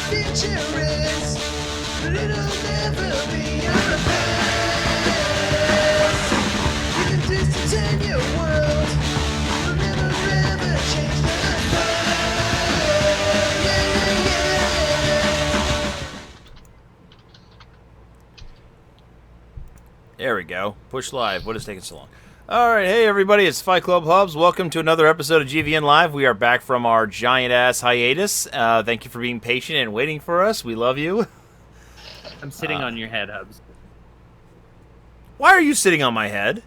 future is, but it'll never be our past. You can distance in your world, you'll never ever change the past. Yeah, yeah. There we go. Push live. What is taking so long? All right, hey everybody, it's Fight Club Hubs. Welcome to another episode of GVN Live. We are back from our giant-ass hiatus. Thank you for being patient and waiting for us. We love you. I'm sitting on your head, Hubs. Why are you sitting on my head?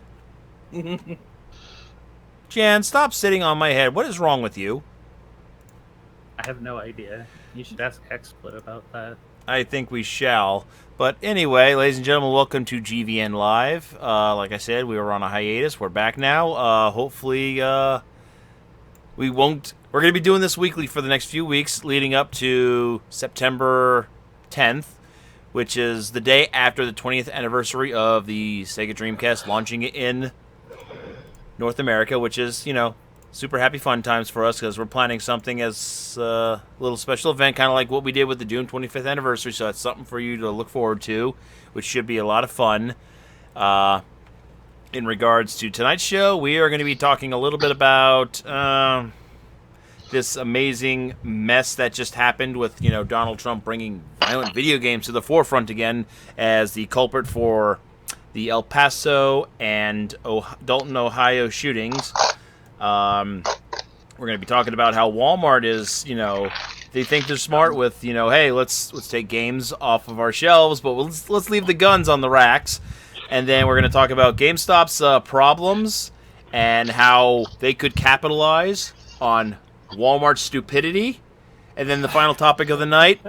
Jan, stop sitting on my head. What is wrong with you? I have no idea. You should ask XSplit about that. I think we shall. But anyway, ladies and gentlemen, welcome to GVN Live. Like I said, we were on a hiatus. We're back now. Hopefully, we're going to be doing this weekly for the next few weeks, leading up to September 10th, which is the day after the 20th anniversary of the Sega Dreamcast launching in North America, which is, you know, super happy fun times for us because we're planning something as a little special event, kind of like what we did with the June 25th anniversary. So that's something for you to look forward to, which should be a lot of fun. In regards to tonight's show, we are going to be talking a little bit about this amazing mess that just happened with, you know, Donald Trump bringing violent video games to the forefront again as the culprit for the El Paso and Dalton, Ohio shootings. We're going to be talking about how Walmart is, you know, they think they're smart with, you know, hey, let's take games off of our shelves, but let's leave the guns on the racks. And then we're going to talk about GameStop's problems and how they could capitalize on Walmart's stupidity. And then the final topic of the night,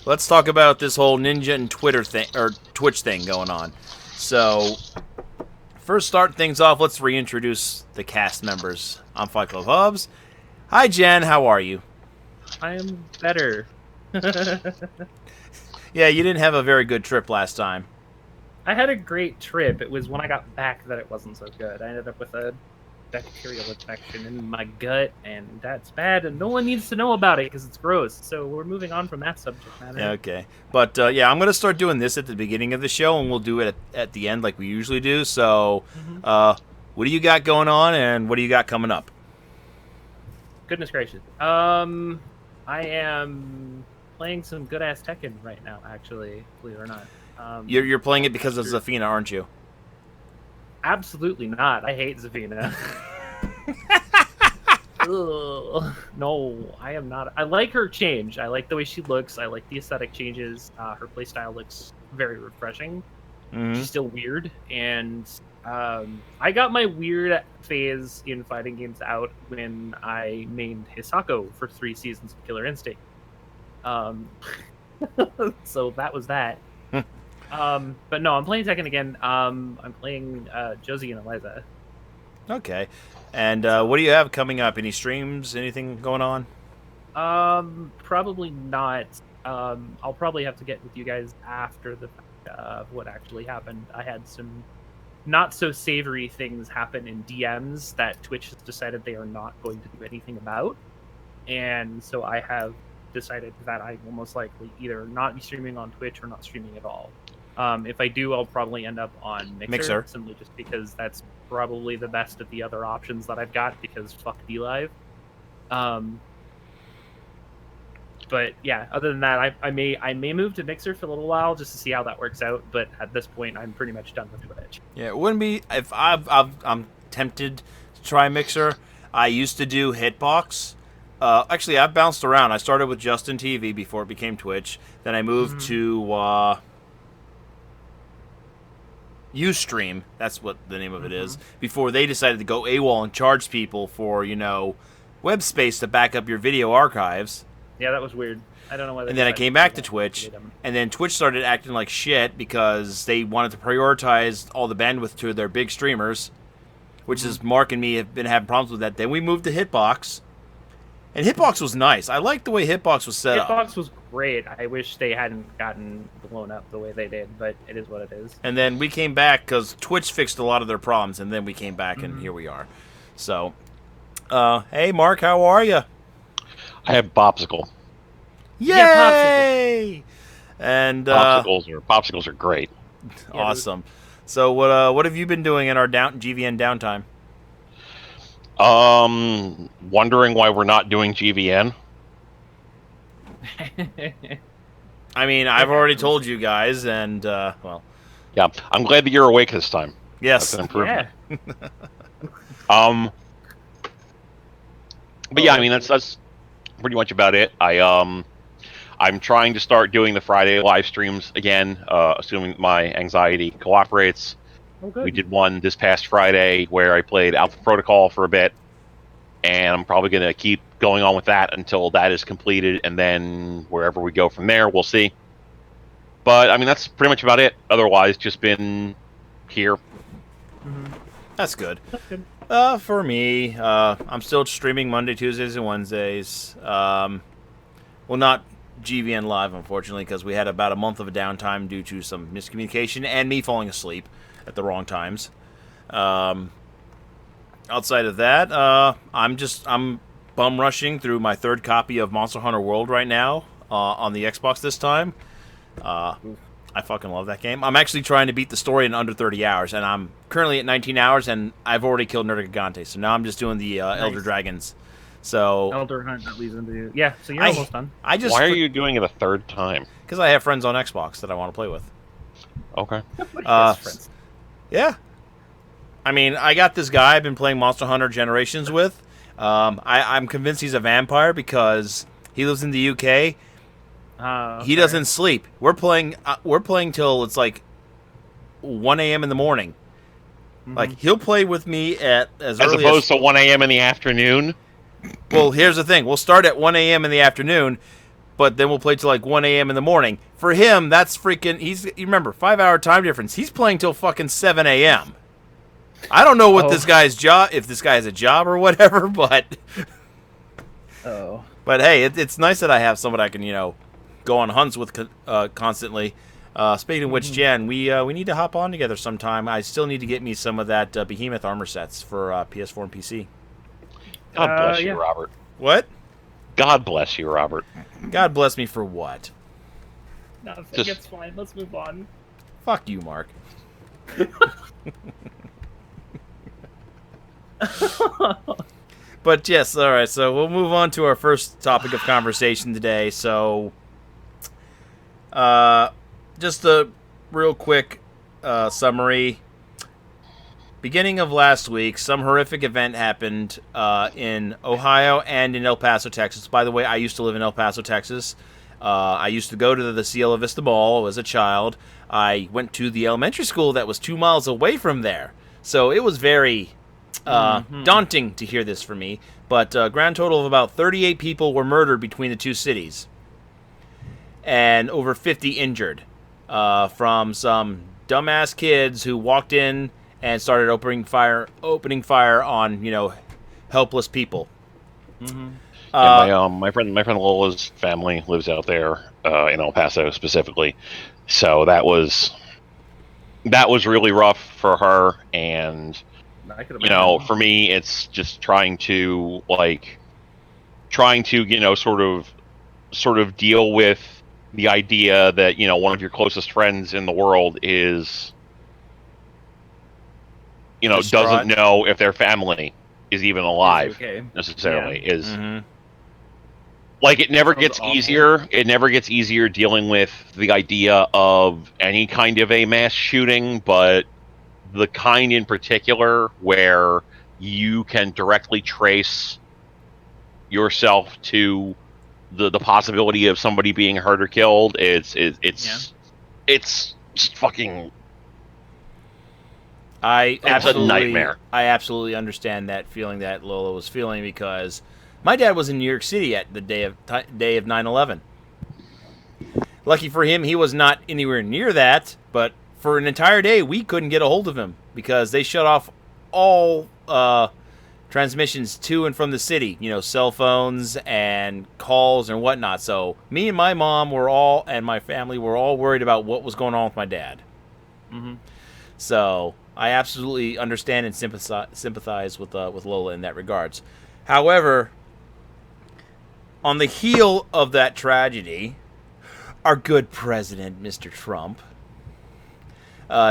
let's talk about this whole Ninja and Twitter thing or Twitch thing going on. So, first, start things off, let's reintroduce the cast members. I'm Fight Club Hubs. Hi, Jen. How are you? I am better. Yeah, you didn't have a very good trip last time. I had a great trip. It was when I got back that it wasn't so good. I ended up with a bacterial infection in my gut, and that's bad, and no one needs to know about it because it's gross. So we're moving on from that subject matter. Okay. But, yeah, I'm going to start doing this at the beginning of the show, and we'll do it at the end like we usually do. So, what do you got going on, and what do you got coming up? Goodness gracious. I am playing some good-ass Tekken right now, actually, believe it or not. You're playing it because of Zafina, aren't you? Absolutely not. I hate Zafina. Ugh. No, I am not. I like her change. I like the way she looks. I like the aesthetic changes. Her playstyle looks very refreshing. Mm-hmm. She's still weird, and I got my weird phase in fighting games out when I mained Hisako for 3 seasons of Killer Instinct. So that was that. But no, I'm playing Tekken again. I'm playing Josie and Eliza. Okay. And what do you have coming up? Any streams? Anything going on? Probably not. I'll probably have to get with you guys after the what actually happened. I had some not so savory things happen in DMs that Twitch has decided they are not going to do anything about. And so I have decided that I will most likely either not be streaming on Twitch or not streaming at all. If I do, I'll probably end up on Mixer, simply just because that's probably the best of the other options that I've got, because fuck DLive. But yeah, other than that, I may move to Mixer for a little while just to see how that works out. But at this point, I'm pretty much done with Twitch. Yeah, it wouldn't be if I'm tempted to try Mixer. I used to do Hitbox. Actually, I've bounced around. I started with Justin TV before it became Twitch. Then I moved to Ustream. That's what the name of it is. Before they decided to go AWOL and charge people for, you know, web space to back up your video archives. Yeah, that was weird. I don't know why. And then I came back to Twitch, and then Twitch started acting like shit because they wanted to prioritize all the bandwidth to their big streamers, which is Mark and me have been having problems with that. Then we moved to Hitbox, and Hitbox was nice. I liked the way Hitbox was set up. Hitbox was great. I wish they hadn't gotten blown up the way they did, but it is what it is. And then we came back because Twitch fixed a lot of their problems, and then we came back, and here we are. So, hey, Mark, how are you? I have Bopsicle. Yay! And Popsicles are great. awesome. So what have you been doing in our GVN downtime? Wondering why we're not doing GVN. I mean, I've already told you guys, and well, Yeah, I'm glad that you're awake this time. yes, That's an improvement. Yeah. But yeah, I mean that's pretty much about it. I'm trying to start doing the Friday live streams again, assuming my anxiety cooperates. Oh, good. We did one this past Friday where I played Alpha Protocol for a bit, and I'm probably going to keep going on with that until that is completed, and then wherever we go from there, we'll see. But I mean, that's pretty much about it. Otherwise, just been here. that's good. That's good. For me, I'm still streaming Monday, Tuesdays, and Wednesdays. Well, not GVN Live, unfortunately, because we had about a month of a downtime due to some miscommunication and me falling asleep at the wrong times. Outside of that, I'm bum rushing through my third copy of Monster Hunter World right now on the Xbox this time. I fucking love that game. I'm actually trying to beat the story in under 30 hours, and I'm currently at 19 hours, and I've already killed Nergigante, so now I'm just doing the Elder Dragons. So Elder Hunt that leads into so you're I- almost done. I just Why are you doing it a third time? because I have friends on Xbox that I want to play with. Okay. Yes, friends. Yeah. I mean, I got this guy I've been playing Monster Hunter Generations with. I'm convinced he's a vampire because he lives in the UK. He doesn't sleep. We're playing till it's like 1 a.m. in the morning. Like, he'll play with me at as As early opposed to 1 a.m. in the afternoon. Well, here's the thing. We'll start at 1 a.m. in the afternoon, but then we'll play till like 1 a.m. in the morning. For him, that's freaking... You remember, 5-hour time difference. He's playing till fucking 7 a.m. I don't know what this guy's job... If this guy has a job or whatever, but... Oh. But hey, it's nice that I have someone I can, go on hunts with constantly. Speaking of which, Jen, we need to hop on together sometime. I still need to get me some of that Behemoth armor sets for PS4 and PC. God bless yeah. you, Robert. What? God bless you, Robert. God bless me for what? Nothing. Just- It's fine. Let's move on. Fuck you, Mark. But yes, all right. So we'll move on to our first topic of conversation today. So, just a real quick summary. Beginning of last week, some horrific event happened in Ohio and in El Paso, Texas. By the way, I used to live in El Paso, Texas. I used to go to the Cielo Vista Mall as a child. I went to the elementary school that was 2 miles away from there. So it was very daunting to hear this from me. But a grand total of about 38 people were murdered between the two cities. And over 50 injured from some dumbass kids who walked in and started opening fire on, helpless people. My friend Lola's family lives out there in El Paso specifically, so that was really rough for her. And I could imagine. for me, it's just trying to sort of deal with the idea that one of your closest friends in the world is Distraught. doesn't know if their family is even alive Okay. necessarily. Yeah. Is Mhm. like it never Sounds gets awful. easier. It never gets easier dealing with the idea of any kind of a mass shooting, but the kind in particular where you can directly trace yourself to the possibility of somebody being hurt or killed. It's just fucking. It's a nightmare. I absolutely understand that feeling that Lola was feeling because my dad was in New York City at the day of 9/11. Lucky for him, he was not anywhere near that. But for an entire day, we couldn't get a hold of him because they shut off all transmissions to and from the city. Cell phones and calls and whatnot. So me and my mom and my family were all worried about what was going on with my dad. Mm-hmm. So I absolutely understand and sympathize with Lola in that regards. However, On the heel of that tragedy, our good president, Mr. Trump,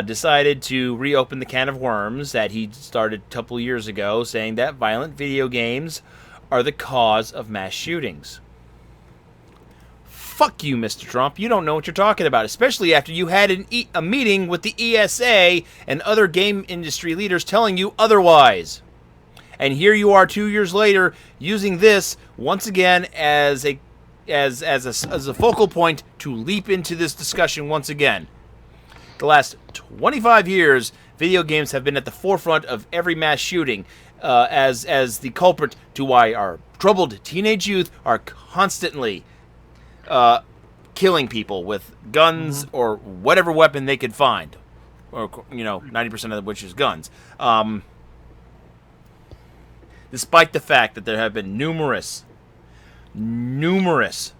decided to reopen the can of worms that he started a couple years ago, saying that violent video games are the cause of mass shootings. Fuck you, Mr. Trump. You don't know what you're talking about, especially after you had a meeting with the ESA and other game industry leaders telling you otherwise. And here you are 2 years later using this once again as a focal point to leap into this discussion once again. The last 25 years, video games have been at the forefront of every mass shooting as the culprit to why our troubled teenage youth are constantly killing people with guns or whatever weapon they could find. Or, 90% of which is guns. Despite the fact that there have been numerous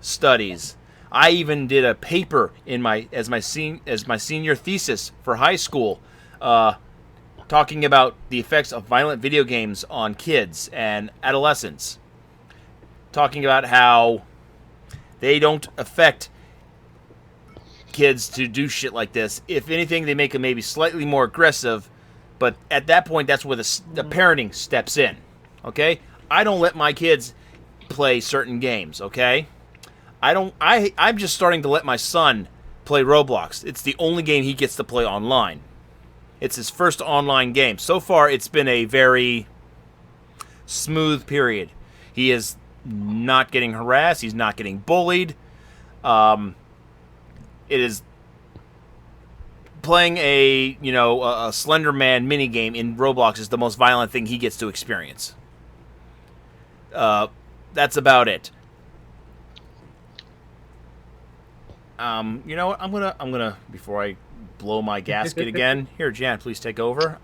studies. I even did a paper as my senior thesis for high school, talking about the effects of violent video games on kids and adolescents. Talking about how they don't affect kids to do shit like this. If anything, they make them maybe slightly more aggressive. But at that point, that's where the parenting steps in. Okay, I don't let my kids play certain games. Okay. I'm just starting to let my son play Roblox. It's the only game he gets to play online. It's his first online game. So far, it's been a very smooth period. He is not getting harassed. He's not getting bullied. It is playing a Slender Man minigame in Roblox is the most violent thing he gets to experience. That's about it. You know what? I'm gonna before I blow my gasket again. Here, Jan, please take over.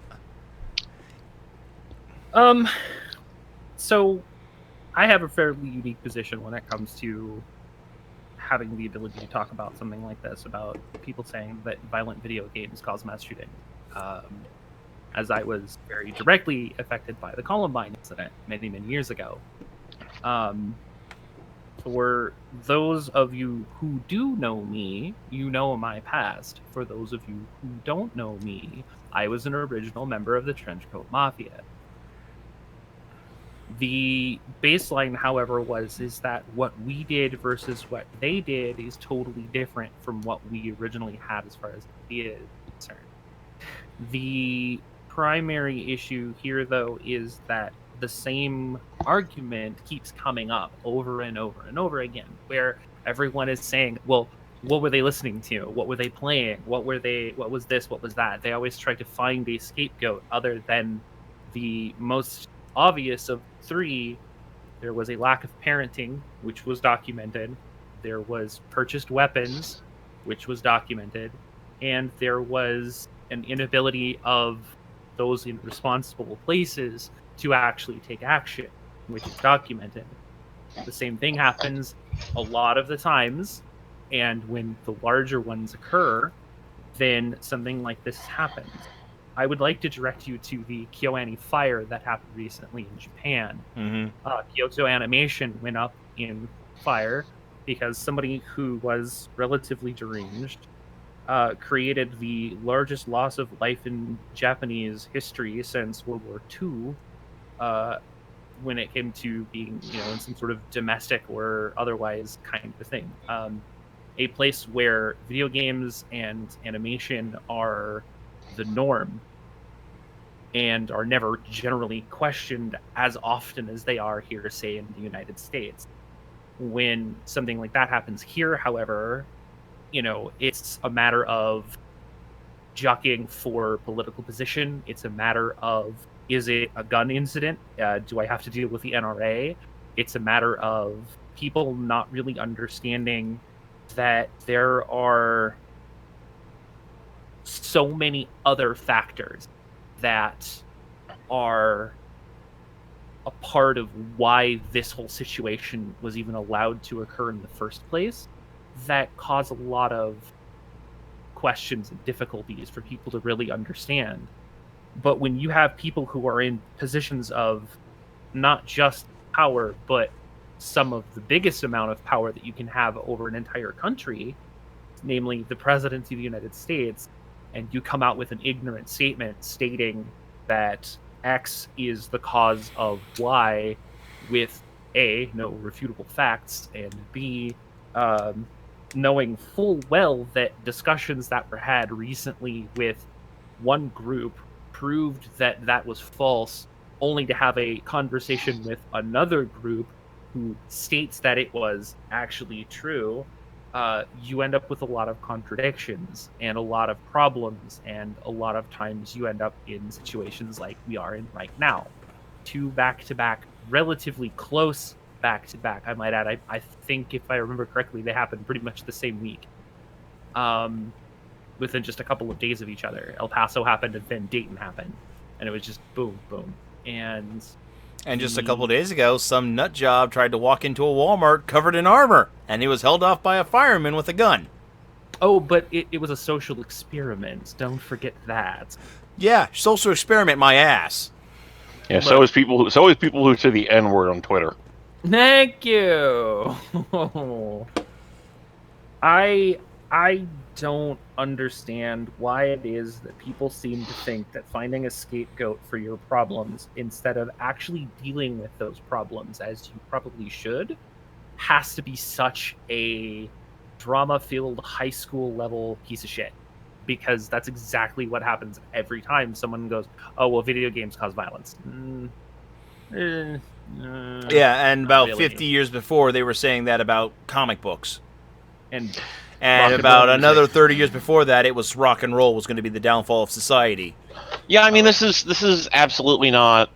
So I have a fairly unique position when it comes to having the ability to talk about something like this, about people saying that violent video games cause mass shooting. As I was very directly affected by the Columbine incident many, many years ago. For those of you who do know me, you know my past. For those of you who don't know me, I was an original member of the Trenchcoat Mafia. The baseline, however, is that what we did versus what they did is totally different from what we originally had as far as the idea is concerned. The primary issue here, though, is that the same argument keeps coming up over and over and over again, where everyone is saying, well, what were they listening to? What were they playing? What was this? What was that? They always try to find a scapegoat other than the most obvious of three. There was a lack of parenting, which was documented. There was purchased weapons, which was documented. And there was an inability of those in responsible places to actually take action, which is documented. The same thing happens a lot of the times, and when the larger ones occur, then something like this happens. I would like to direct you to the KyoAni fire that happened recently in Japan. Kyoto Animation went up in fire because somebody who was relatively deranged created the largest loss of life in Japanese history since World War II, when it came to being, in some sort of domestic or otherwise kind of thing. A place where video games and animation are the norm and are never generally questioned as often as they are here, say, in the United States. When something like that happens here, however, it's a matter of jockeying for political position. It's a matter of, is it a gun incident? Do I have to deal with the NRA? It's a matter of people not really understanding that there are so many other factors that are a part of why this whole situation was even allowed to occur in the first place, that cause a lot of questions and difficulties for people to really understand. But when you have people who are in positions of not just power, but some of the biggest amount of power that you can have over an entire country, namely the presidency of the United States, and you come out with an ignorant statement stating that X is the cause of Y with A, no refutable facts, and B, knowing full well that discussions that were had recently with one group proved that that was false, only to have a conversation with another group who states that it was actually true, you end up with a lot of contradictions and a lot of problems, and a lot of times you end up in situations like we are in right now. Two back-to-back, relatively close back-to-back, I might add. I think, if I remember correctly, they happened pretty much the same week. Within just a couple of days of each other. El Paso happened and then Dayton happened. And it was just boom, boom. And just a couple of days ago, some nut job tried to walk into a Walmart covered in armor, and he was held off by a fireman with a gun. Oh, but it was a social experiment. Don't forget that. Yeah, social experiment my ass. Yeah, so is people who say the N-word on Twitter. Thank you. I don't understand why it is that people seem to think that finding a scapegoat for your problems instead of actually dealing with those problems as you probably should has to be such a drama-filled high school level piece of shit. Because that's exactly what happens every time someone goes, oh, well, video games cause violence. Yeah, and about really. 50 years before, they were saying that about comic books. And about another 30 years before that, it was rock and roll was going to be the downfall of society. Yeah, I mean, this is absolutely not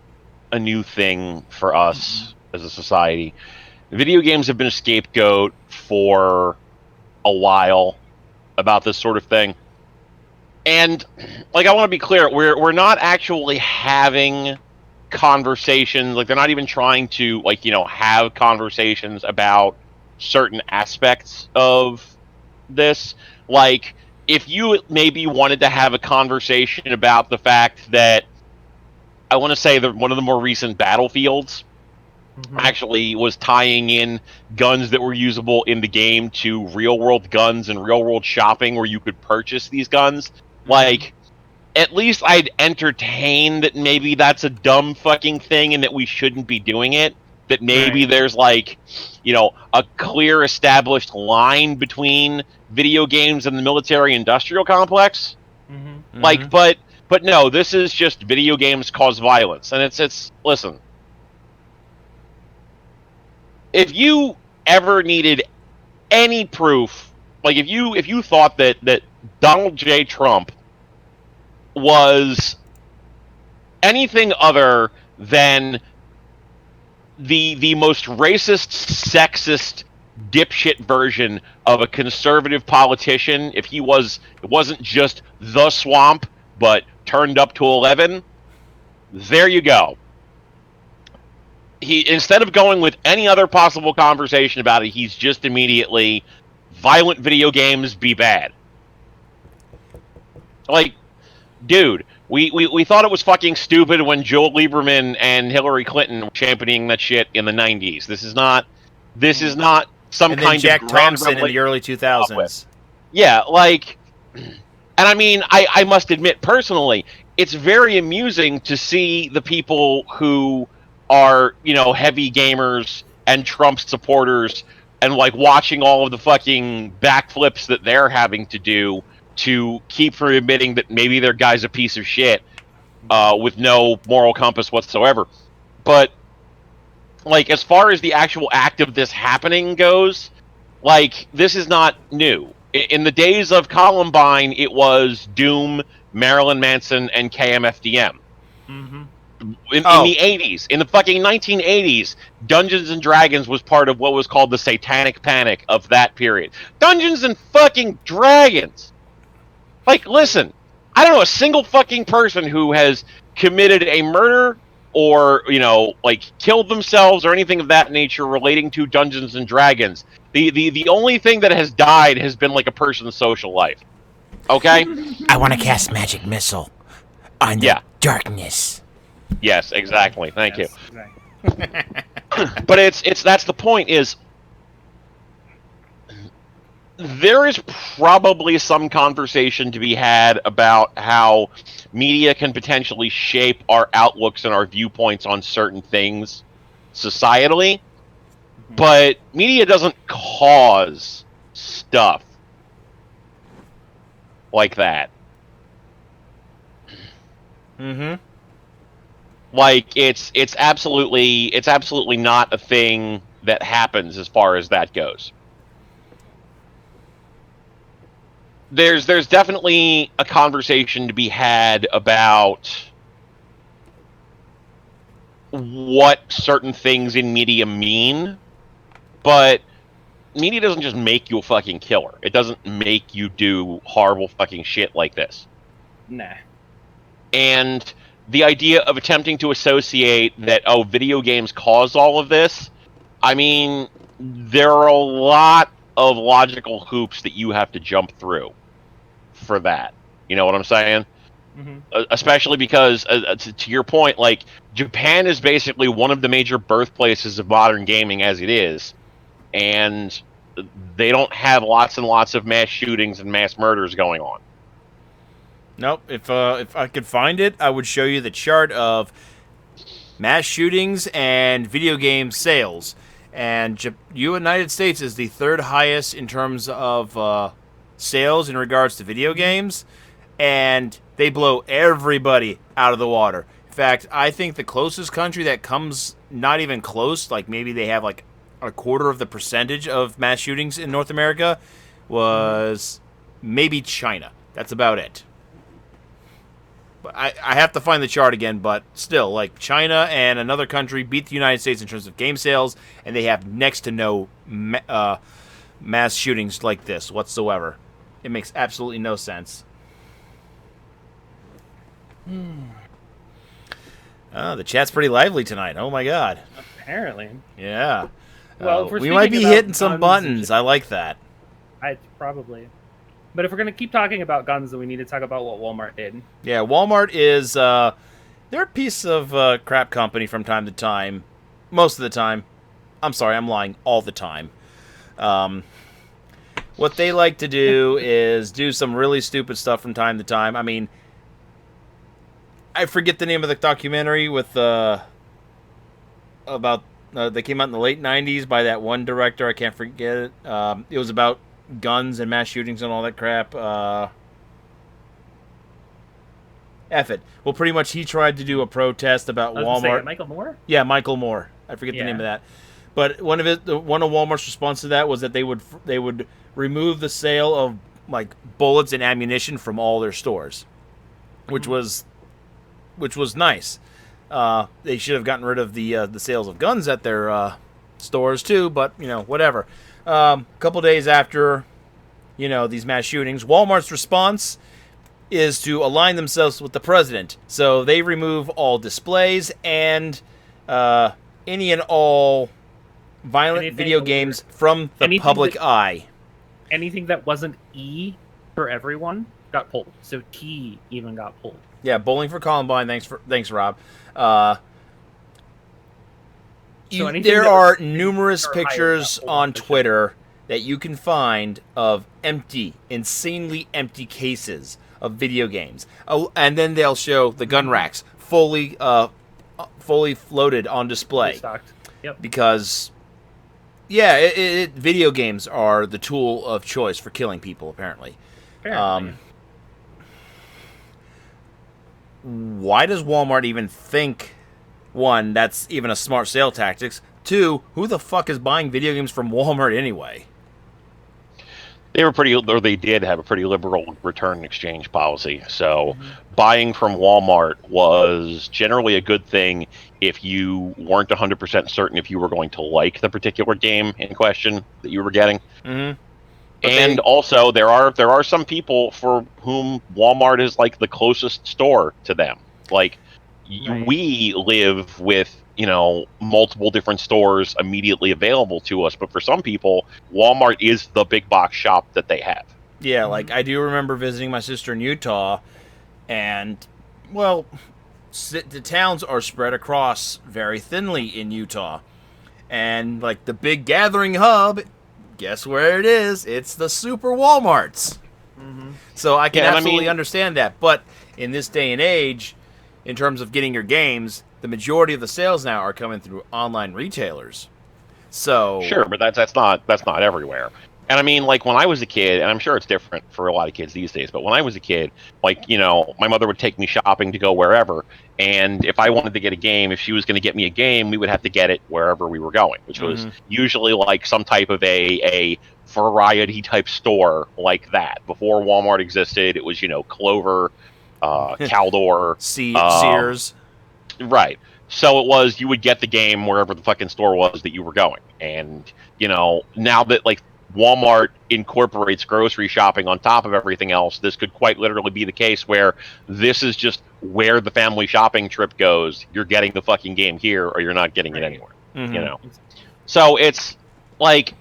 a new thing for us as a society. Video games have been a scapegoat for a while about this sort of thing. And, like, I want to be clear, we're not actually having conversations, like, they're not even trying to, like, you know, have conversations about certain aspects of this. Like, if you maybe wanted to have a conversation about the fact that, I want to say that one of the more recent Battlefields actually was tying in guns that were usable in the game to real-world guns and real-world shopping where you could purchase these guns, like, at least I'd entertain that maybe that's a dumb fucking thing and that we shouldn't be doing it. That maybe there's, like, you know, a clear established line between video games and the military-industrial complex. Like, but no, this is just video games cause violence. And it's listen, if you ever needed any proof, like if you thought that Donald J. Trump was anything other than the most racist, sexist, dipshit version of a conservative politician, if it wasn't just the swamp, but turned up to 11, there you go. He, instead of going with any other possible conversation about it, he's just immediately violent video games be bad. Like, dude, we thought it was fucking stupid when Joel Lieberman and Hillary Clinton were championing that shit in the 90s. This is not some And then kind Jack of grand Thompson in the early 2000s. Yeah, like, and I mean, I must admit personally, it's very amusing to see the people who are, you know, heavy gamers and Trump supporters and, like, watching all of the fucking backflips that they're having to do to keep from admitting that maybe their guy's a piece of shit with no moral compass whatsoever. But, like, as far as the actual act of this happening goes, like, this is not new. In the days of Columbine, it was Doom, Marilyn Manson, and KMFDM. In the 80s, in the fucking 1980s, Dungeons and Dragons was part of what was called the Satanic Panic of that period. Dungeons and fucking Dragons! Like, listen, I don't know a single fucking person who has committed a murder or, you know, like, killed themselves or anything of that nature relating to Dungeons and Dragons. The only thing that has died has been, like, a person's social life. Okay? I want to cast Magic Missile on the darkness. Yes, exactly. Thank you. But it's that's the point is there is probably some conversation to be had about how media can potentially shape our outlooks and our viewpoints on certain things societally, but media doesn't cause stuff like that. Mm-hmm. Like it's absolutely not a thing that happens as far as that goes. There's definitely a conversation to be had about what certain things in media mean, but media doesn't just make you a fucking killer. It doesn't make you do horrible fucking shit like this. Nah. And the idea of attempting to associate that, oh, video games caused all of this, I mean, there are a lot of logical hoops that you have to jump through for that. You know what I'm saying? Especially because, to your point, like, Japan is basically one of the major birthplaces of modern gaming as it is, and they don't have lots and lots of mass shootings and mass murders going on. Nope. If I could find it, I would show you the chart of mass shootings and video game sales. And United States is the third highest in terms of sales in regards to video games, and they blow everybody out of the water. In fact, I think the closest country that comes not even close, like maybe they have like a quarter of the percentage of mass shootings in North America, was maybe China. That's about it. But I have to find the chart again, but still, like, China and another country beat the United States in terms of game sales, and they have next to no mass shootings like this whatsoever. It makes absolutely no sense. The chat's pretty lively tonight. Oh my god. Apparently. Yeah. Well, if we're we might be speaking about hitting some guns buttons. I like that. Probably. But if we're going to keep talking about guns, then we need to talk about what Walmart did. Yeah, Walmart is they're a piece of crap company from time to time. Most of the time. I'm sorry, I'm lying. All the time. What they like to do is do some really stupid stuff from time to time. I mean, I forget the name of the documentary with about they came out in the late 90s by that one director. I can't forget it. It was about guns and mass shootings and all that crap. F it. Well, pretty much he tried to do a protest about Walmart. Michael Moore? Yeah, Michael Moore. I forget the name of that. But one of Walmart's response to that was that they would remove the sale of like bullets and ammunition from all their stores, which was nice. They should have gotten rid of the sales of guns at their stores too, but whatever. A couple days after, these mass shootings, Walmart's response is to align themselves with the president. So they remove all displays and any and all violent video games from the public eye. Anything that wasn't E for everyone got pulled. So T even got pulled. Yeah, Bowling for Columbine. Thanks, Rob. There are numerous pictures on Twitter that you can find of insanely empty cases of video games. Oh, and then they'll show the gun racks fully floated on display. Stocked. Yep. Because, video games are the tool of choice for killing people, apparently. Why does Walmart even think, one, that's even a smart sale tactics? Two, who the fuck is buying video games from Walmart anyway? They did have a pretty liberal return exchange policy. So buying from Walmart was generally a good thing if you weren't 100% certain if you were going to like the particular game in question that you were getting. Mm-hmm. And also, there are some people for whom Walmart is like the closest store to them. Like, we live with, multiple different stores immediately available to us. But for some people, Walmart is the big box shop that they have. Yeah, like I do remember visiting my sister in Utah, and, well, the towns are spread across very thinly in Utah. And like the big gathering hub, guess where it is? It's the super Walmarts. So I can absolutely understand that. But in this day and age, in terms of getting your games, the majority of the sales now are coming through online retailers. So Sure, but that's not everywhere. And I mean, like when I was a kid, and I'm sure it's different for a lot of kids these days, but when I was a kid, like, you know, my mother would take me shopping to go wherever, and if I wanted to get a game, if she was going to get me a game, we would have to get it wherever we were going, which was usually like some type of a variety type store like that. Before Walmart existed, it was, you know, Clover, Caldor, Sears. Right. So it was, you would get the game wherever the fucking store was that you were going. And, you know, now that, like, Walmart incorporates grocery shopping on top of everything else, this could quite literally be the case where this is just where the family shopping trip goes. You're getting the fucking game here, or you're not getting it anywhere. You know? So it's, like,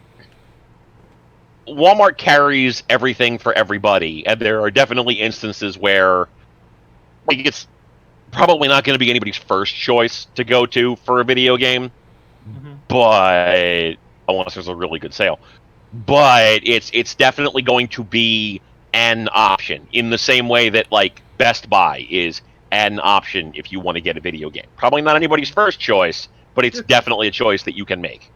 Walmart carries everything for everybody, and there are definitely instances where, like, it's probably not going to be anybody's first choice to go to for a video game, but unless there's a really good sale. But it's definitely going to be an option in the same way that like Best Buy is an option if you want to get a video game. Probably not anybody's first choice, but it's definitely a choice that you can make.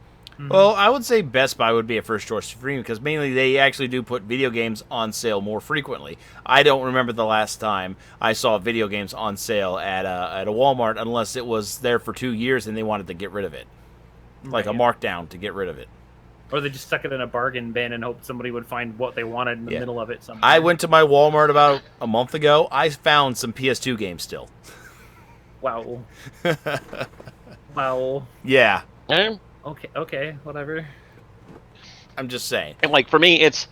Well, I would say Best Buy would be a first choice for me because mainly they actually do put video games on sale more frequently. I don't remember the last time I saw video games on sale at a Walmart unless it was there for 2 years and they wanted to get rid of it. Like a markdown to get rid of it. Or they just stuck it in a bargain bin and hoped somebody would find what they wanted in the middle of it somewhere. I went to my Walmart about a month ago. I found some PS2 games still. Wow. Wow. Yeah. Okay, whatever. I'm just saying. And like for me, it's,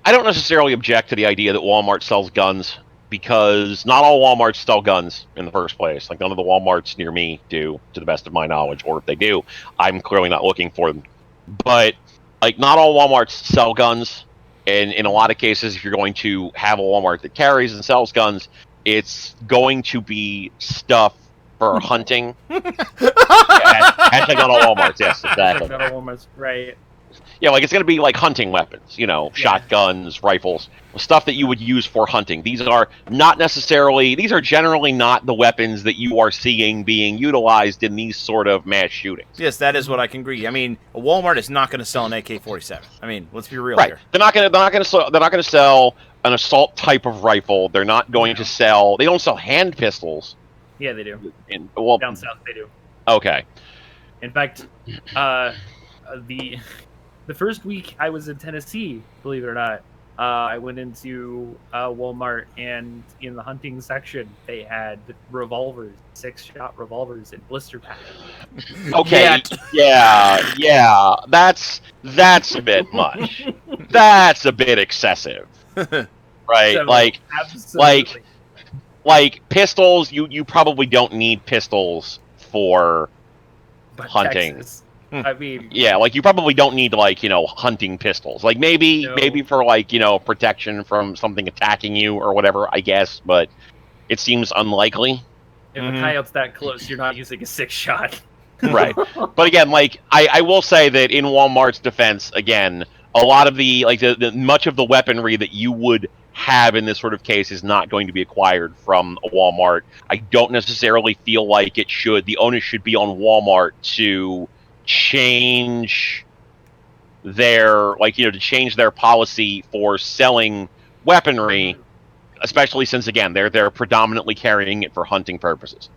I don't necessarily object to the idea that Walmart sells guns because not all Walmarts sell guns in the first place. Like none of the Walmarts near me do, to the best of my knowledge, or if they do, I'm clearly not looking for them. But like not all Walmarts sell guns, and in a lot of cases, if you're going to have a Walmart that carries and sells guns, it's going to be stuff for hunting. Hashtag not all Walmarts, yes, exactly. Not all Walmarts, right. Yeah, like it's going to be like hunting weapons, you know, shotguns, rifles, stuff that you would use for hunting. These are generally not the weapons that you are seeing being utilized in these sort of mass shootings. Yes, that is what I can agree. I mean, a Walmart is not going to sell an AK-47. I mean, let's be real here. They're not going to sell an assault type of rifle. They're not going to sell. They don't sell hand pistols. Yeah, they do. Down south, they do. Okay. In fact, the first week I was in Tennessee, believe it or not, I went into Walmart, and in the hunting section, they had revolvers, 6-shot revolvers in blister packs. Okay. Yeah. That's a bit much. That's a bit excessive. Right? So, like, absolutely. like pistols. You probably don't need pistols for hunting. Texas, I mean, yeah, like you probably don't need like, you know, hunting pistols. Like maybe for like, you know, protection from something attacking you or whatever, I guess, but it seems unlikely. If a coyote's that close, you're not using a 6-shot. Right. But again, like I will say that in Walmart's defense, again, a lot of the like the much of the weaponry that you would have in this sort of case is not going to be acquired from a Walmart. I don't necessarily feel like the onus should be on Walmart to change their policy for selling weaponry, especially since again they're predominantly carrying it for hunting purposes.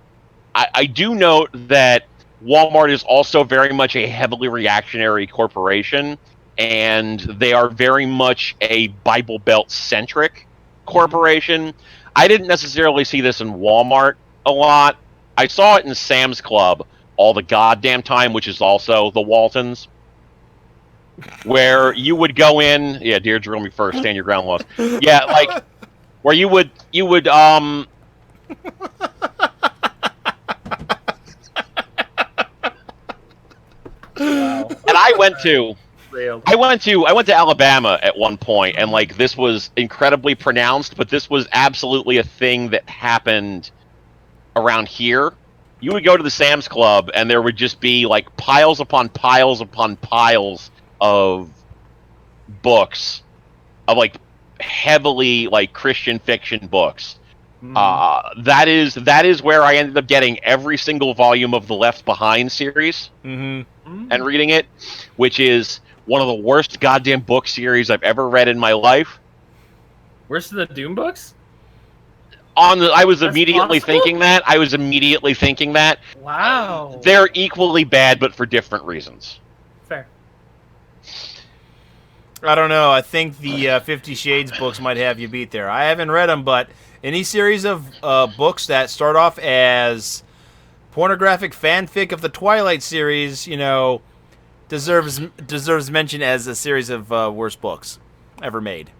I do note that Walmart is also very much a heavily reactionary corporation, and they are very much a Bible Belt centric corporation. I didn't necessarily see this in Walmart a lot. I saw it in Sam's Club all the goddamn time, which is also the Waltons, where you would go in. Yeah, dear, drill me first. Stand your ground laws. Yeah, like where you would. And I went to Alabama at one point, and like this was incredibly pronounced, but this was absolutely a thing that happened around here. You would go to the Sam's Club, and there would just be like piles upon piles upon piles of books, of like heavily like Christian fiction books. That is where I ended up getting every single volume of the Left Behind series and reading it, which is one of the worst goddamn book series I've ever read in my life. Where's the Doom books? I was That's immediately possible? thinking that. Wow. They're equally bad, but for different reasons. Fair. I don't know. I think the 50 Shades books might have you beat there. I haven't read them, but any series of books that start off as pornographic fanfic of the Twilight series, deserves mention as a series of worst books ever made.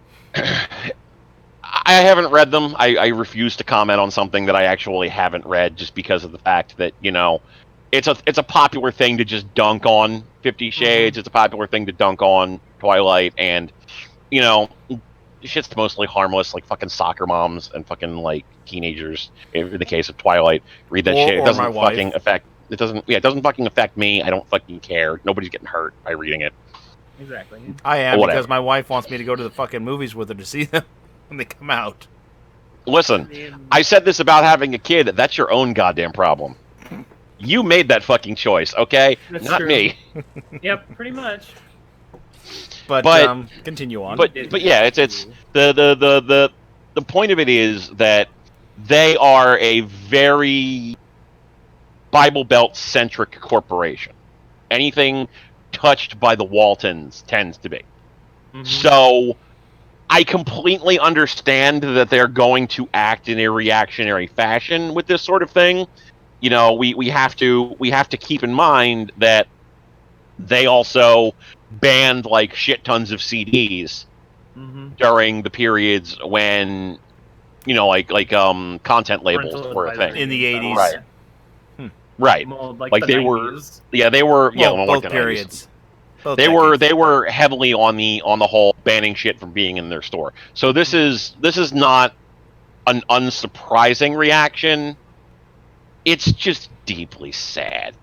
I haven't read them. I refuse to comment on something that I actually haven't read, just because of the fact that it's a popular thing to just dunk on 50 Shades. It's a popular thing to dunk on Twilight, and shit's mostly harmless, like fucking soccer moms and fucking like teenagers. In the case of Twilight, read that shit. It doesn't fucking affect. It doesn't. Yeah, it doesn't fucking affect me. I don't fucking care. Nobody's getting hurt by reading it. Exactly. I am, Whatever. because my wife wants me to go to the fucking movies with her to see them when they come out. Listen, I said this about having a kid. That's your own goddamn problem. You made that fucking choice, okay? That's Not true. me. Yep, pretty much. But, But- continue on. But yeah, it's the point of it is that they are a very Bible Belt centric corporation. Anything touched by the Waltons tends to be. So I completely understand that they're going to act in a reactionary fashion with this sort of thing. We have to keep in mind that they also banned like shit tons of CDs during the periods when content labels Parental were a thing. In the 80s. Right. Right. Well, Like the they were 90s. Yeah, they were Well, like both the 90s. periods. Both They decades. were heavily on the whole banning shit from being in their store. So this is not an unsurprising reaction. It's just deeply sad.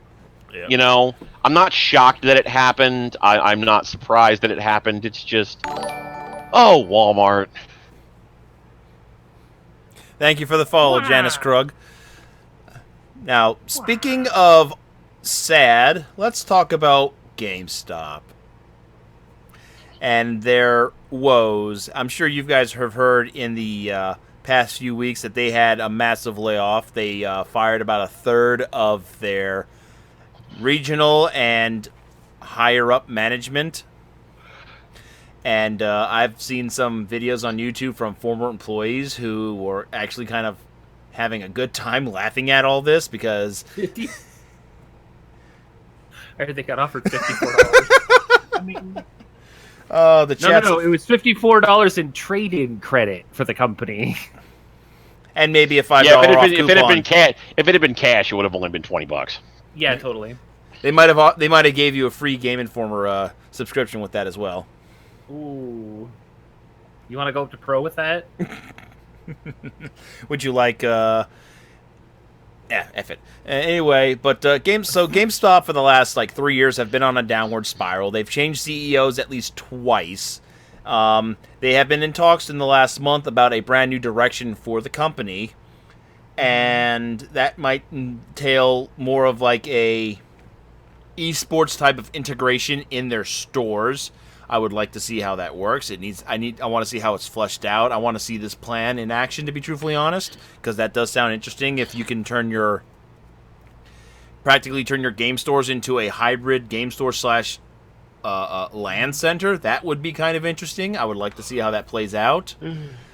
Yeah. I'm not shocked that it happened. I'm not surprised that it happened. It's just, oh, Walmart. Thank you for the follow, Janice Krug. Now, speaking of sad, let's talk about GameStop and their woes. I'm sure you guys have heard in the past few weeks that they had a massive layoff. They fired about a third of their regional and higher up management. And I've seen some videos on YouTube from former employees who were actually kind of having a good time laughing at all this because I heard they got offered $54. I mean, the chat no, it was $54 in trade-in credit for the company. and maybe a $5 Yeah, off if coupon. it had been cash, it would have only been $20. Yeah, totally. They might have gave you a free Game Informer subscription with that as well. Ooh. You want to go up to pro with that? Would you like? Yeah, F it. Anyway, but GameStop for the last 3 years have been on a downward spiral. They've changed CEOs at least twice. They have been in talks in the last month about a brand new direction for the company, and that might entail more of a esports type of integration in their stores. I would like to see how that works. I want to see how it's fleshed out. I want to see this plan in action, to be truthfully honest, because that does sound interesting. If you can practically turn your game stores into a hybrid game store slash LAN center, that would be kind of interesting. I would like to see how that plays out.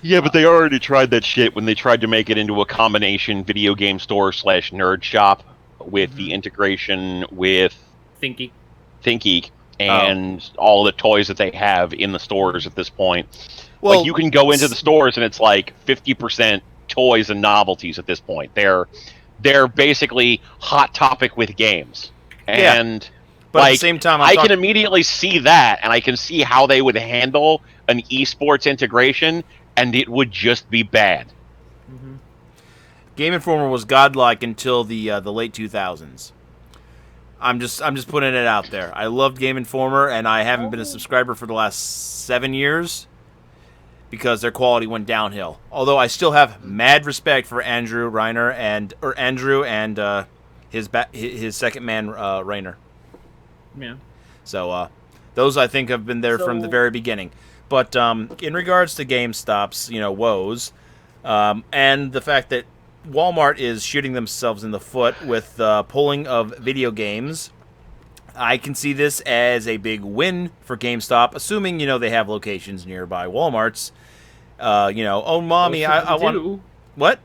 Yeah, but they already tried that shit when they tried to make it into a combination video game store / nerd shop with the integration with Thinky. ThinkGeek and all the toys that they have in the stores at this point. Well, you can go into the stores and it's 50% toys and novelties at this point. They're basically Hot Topic with games. And but at the same time, I can immediately see that, and I can see how they would handle an esports integration, and it would just be bad. Game Informer was godlike until the late 2000s. I'm just putting it out there. I loved Game Informer, and I haven't been a subscriber for the last 7 years because their quality went downhill. Although I still have mad respect for Andrew and his second man Rainer. Yeah. So those I think have been there from the very beginning. But in regards to GameStop's woes, and the fact that Walmart is shooting themselves in the foot with pulling of video games, I can see this as a big win for GameStop, assuming they have locations nearby Walmarts. Oh mommy, I want what?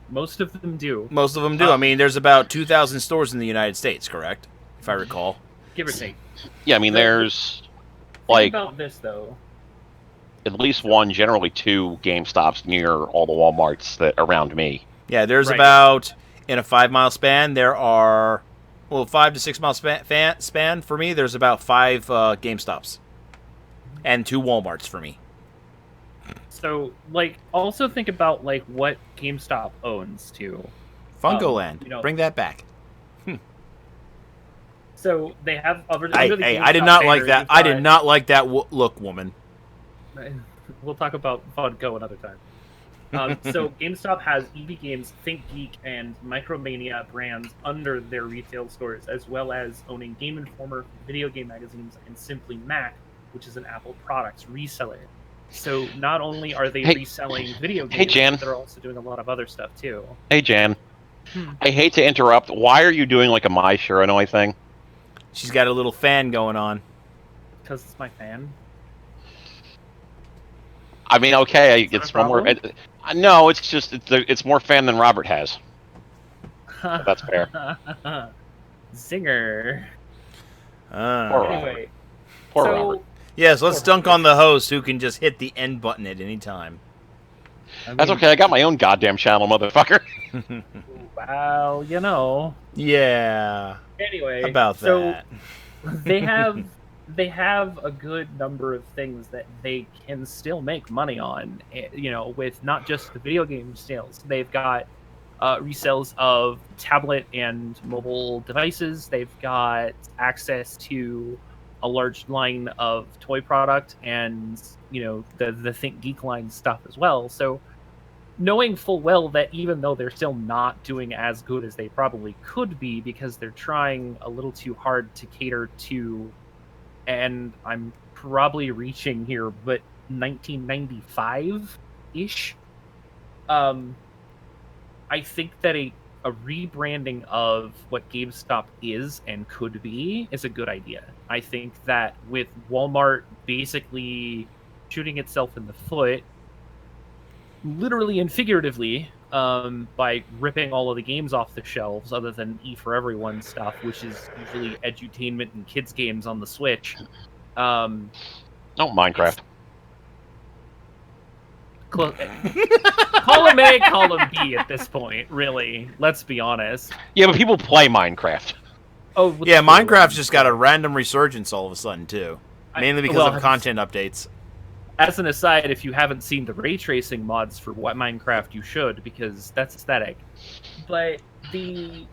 Most of them do. Most of them do. I mean, there's about 2,000 stores in the United States, correct? If I recall. Give or take. Yeah, I mean, there's Think about this though. at least one, generally two GameStops near all the Walmarts that around me. Yeah, there's Right. about, in a 5-mile span, there are, 5 to 6 mile span for me, there's about 5 GameStops. And 2 Walmarts for me. So, also think about what GameStop owns too. Funkoland. Bring that back. So they have other. Hey, I did not like that. I did not like that look, woman. We'll talk about Funko another time. So GameStop has EB Games, ThinkGeek, and Micromania brands under their retail stores, as well as owning Game Informer, video game magazines, and Simply Mac, which is an Apple products reseller. So not only are they reselling video games, Jan. but they're also doing a lot of other stuff too. Hey, Jan. I hate to interrupt. Why are you doing like a My Shiranoi thing? She's got a little fan going on. Because it's my fan. I mean, okay, Is that it's a problem? more. No, it's just it's more fan than Robert has. That's fair. Zinger. Poor Robert. Anyway, Poor so Robert. Yes, let's dunk on the host who can just hit the end button at any time. That's okay. I got my own goddamn channel, motherfucker. Well, Yeah. Anyway, About that. they have a good number of things that they can still make money on. With not just the video game sales. They've got resales of tablet and mobile devices. They've got access to a large line of toy product and the Think Geek line stuff as well. So knowing full well that even though they're still not doing as good as they probably could be because they're trying a little too hard to cater to, and I'm probably reaching here, but 1995-ish, I think that a rebranding of what GameStop is and could be is a good idea. I think that with Walmart basically shooting itself in the foot, literally and figuratively, by ripping all of the games off the shelves, other than E for Everyone stuff, which is usually edutainment and kids games on the Switch. No, Minecraft. Column A, column B at this point, really. Let's be honest. Yeah, but people play Minecraft. Oh, Yeah, Minecraft's just got a random resurgence all of a sudden, too. Mainly because well, of content updates. As an aside, if you haven't seen the ray tracing mods for Minecraft, you should, because that's aesthetic. But the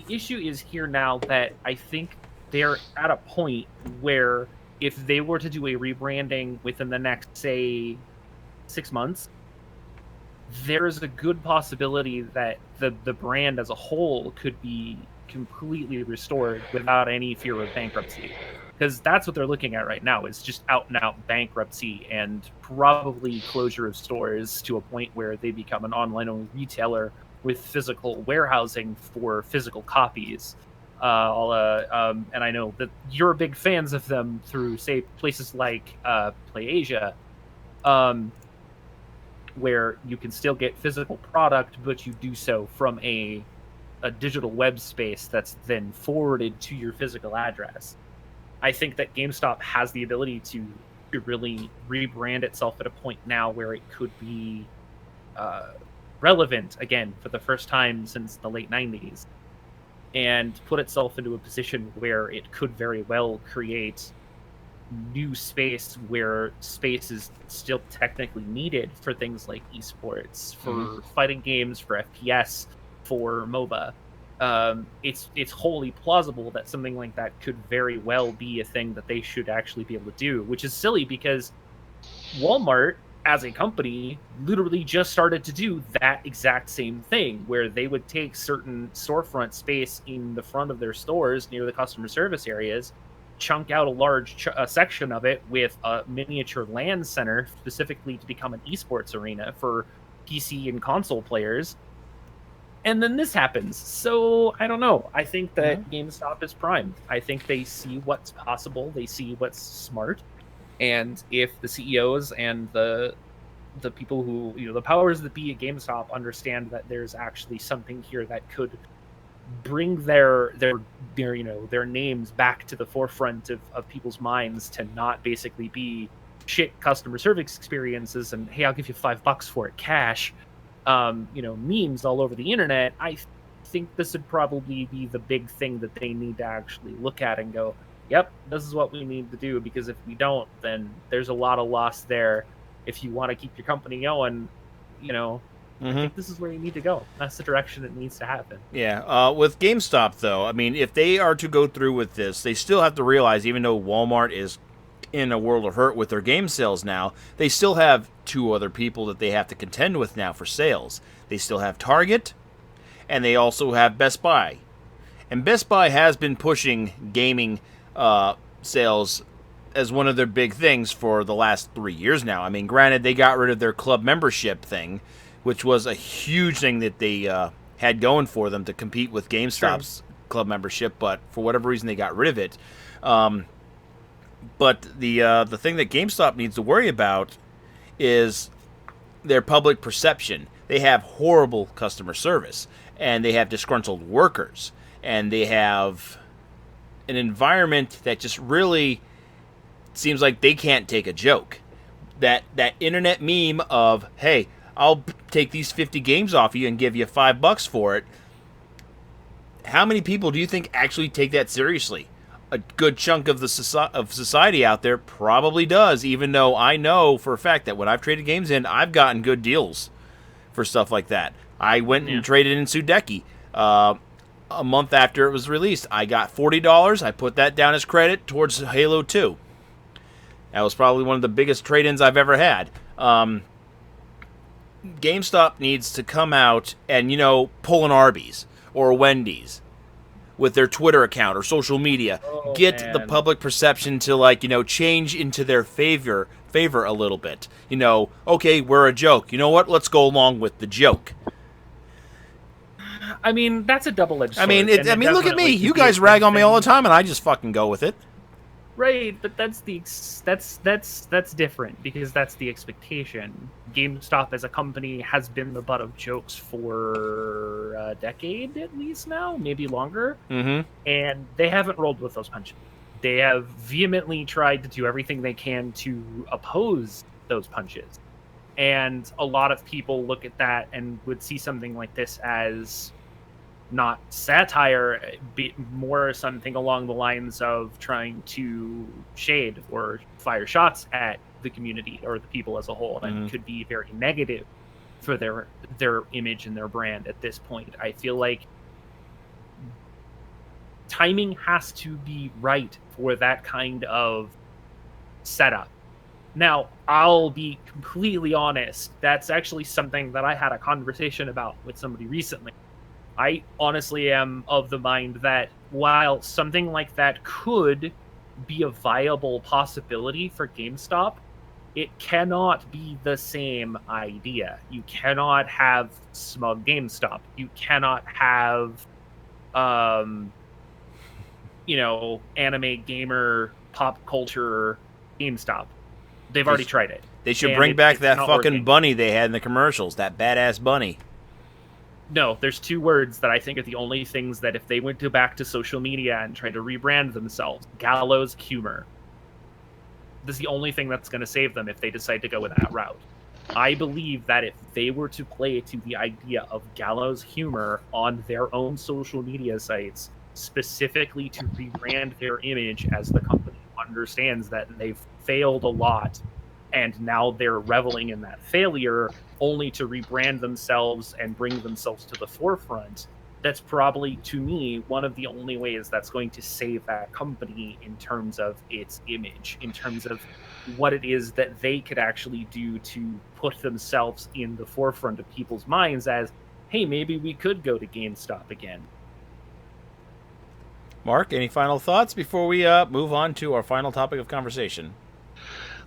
issue is here now that I think they're at a point where if they were to do a rebranding within the next, say, 6 months, there's a good possibility that the brand as a whole could be completely restored without any fear of bankruptcy. Because that's what they're looking at right now, is just out-and-out bankruptcy and probably closure of stores to a point where they become an online-only retailer with physical warehousing for physical copies. And I know that you're big fans of them through, say, places like PlayAsia, where you can still get physical product, but you do so from a digital web space that's then forwarded to your physical address. I think that GameStop has the ability to really rebrand itself at a point now where it could be relevant again for the first time since the late 90s, and put itself into a position where it could very well create new space where space is still technically needed for things like esports, for fighting games, for FPS, for MOBA. It's wholly plausible that something like that could very well be a thing that they should actually be able to do, which is silly because Walmart as a company literally just started to do that exact same thing, where they would take certain storefront space in the front of their stores near the customer service areas, chunk out a large section of it with a miniature LAN center specifically to become an esports arena for PC and console players. And then this happens. So I don't know. I think that GameStop is primed. I think they see what's possible. They see what's smart. And if the CEOs and the people who, the powers that be at GameStop understand that there's actually something here that could bring their names back to the forefront of people's minds, to not basically be shit customer service experiences and, hey, I'll give you $5 for it cash, memes all over the internet, I think this would probably be the big thing that they need to actually look at and go, yep, this is what we need to do, because if we don't, then there's a lot of loss there. If you want to keep your company going, I think this is where you need to go. That's the direction it needs to happen. Yeah. With GameStop, though, I mean, if they are to go through with this, they still have to realize, even though Walmart is in a world of hurt with their game sales now, they still have two other people that they have to contend with now for sales. They still have Target, and they also have Best Buy. And Best Buy has been pushing gaming sales as one of their big things for the last 3 years now. I mean, granted, they got rid of their club membership thing, which was a huge thing that they had going for them to compete with GameStop's club membership, but for whatever reason they got rid of it. But the thing that GameStop needs to worry about is their public perception. They have horrible customer service, and they have disgruntled workers, and they have an environment that just really seems like they can't take a joke. That internet meme of, hey, I'll take these 50 games off you and give you $5 for it. How many people do you think actually take that seriously? A good chunk of the society out there probably does, even though I know for a fact that when I've traded games in, I've gotten good deals for stuff like that. I went and traded in Sudeki a month after it was released. I got $40. I put that down as credit towards Halo 2. That was probably one of the biggest trade-ins I've ever had. GameStop needs to come out and, pull an Arby's or a Wendy's with their Twitter account or social media. Get the public perception to, change into their favor a little bit. Okay, we're a joke. You know what? Let's go along with the joke. I mean, that's a double-edged sword. I mean, look at me. You guys rag on me all the time, and I just fucking go with it. Right, but that's different, because that's the expectation. GameStop as a company has been the butt of jokes for a decade at least now, maybe longer, and they haven't rolled with those punches. They have vehemently tried to do everything they can to oppose those punches, and a lot of people look at that and would see something like this as not satire, more something along the lines of trying to shade or fire shots at the community or the people as a whole, and could be very negative for their image and their brand at this point. I feel like timing has to be right for that kind of setup. Now, I'll be completely honest, that's actually something that I had a conversation about with somebody recently. I honestly am of the mind that while something like that could be a viable possibility for GameStop, it cannot be the same idea. You cannot have smug GameStop. You cannot have, anime gamer pop culture GameStop. They've already tried it. They should bring back that fucking bunny they had in the commercials, that badass bunny. No, there's two words that I think are the only things that if they went back to social media and tried to rebrand themselves, gallows humor. This is the only thing that's going to save them if they decide to go with that route. I believe that if they were to play to the idea of gallows humor on their own social media sites, specifically to rebrand their image as the company, understands that they've failed a lot, and now they're reveling in that failure, only to rebrand themselves and bring themselves to the forefront. That's probably, to me, one of the only ways that's going to save that company in terms of its image, in terms of what it is that they could actually do to put themselves in the forefront of people's minds as, hey, maybe we could go to GameStop again. Mark, any final thoughts before we move on to our final topic of conversation?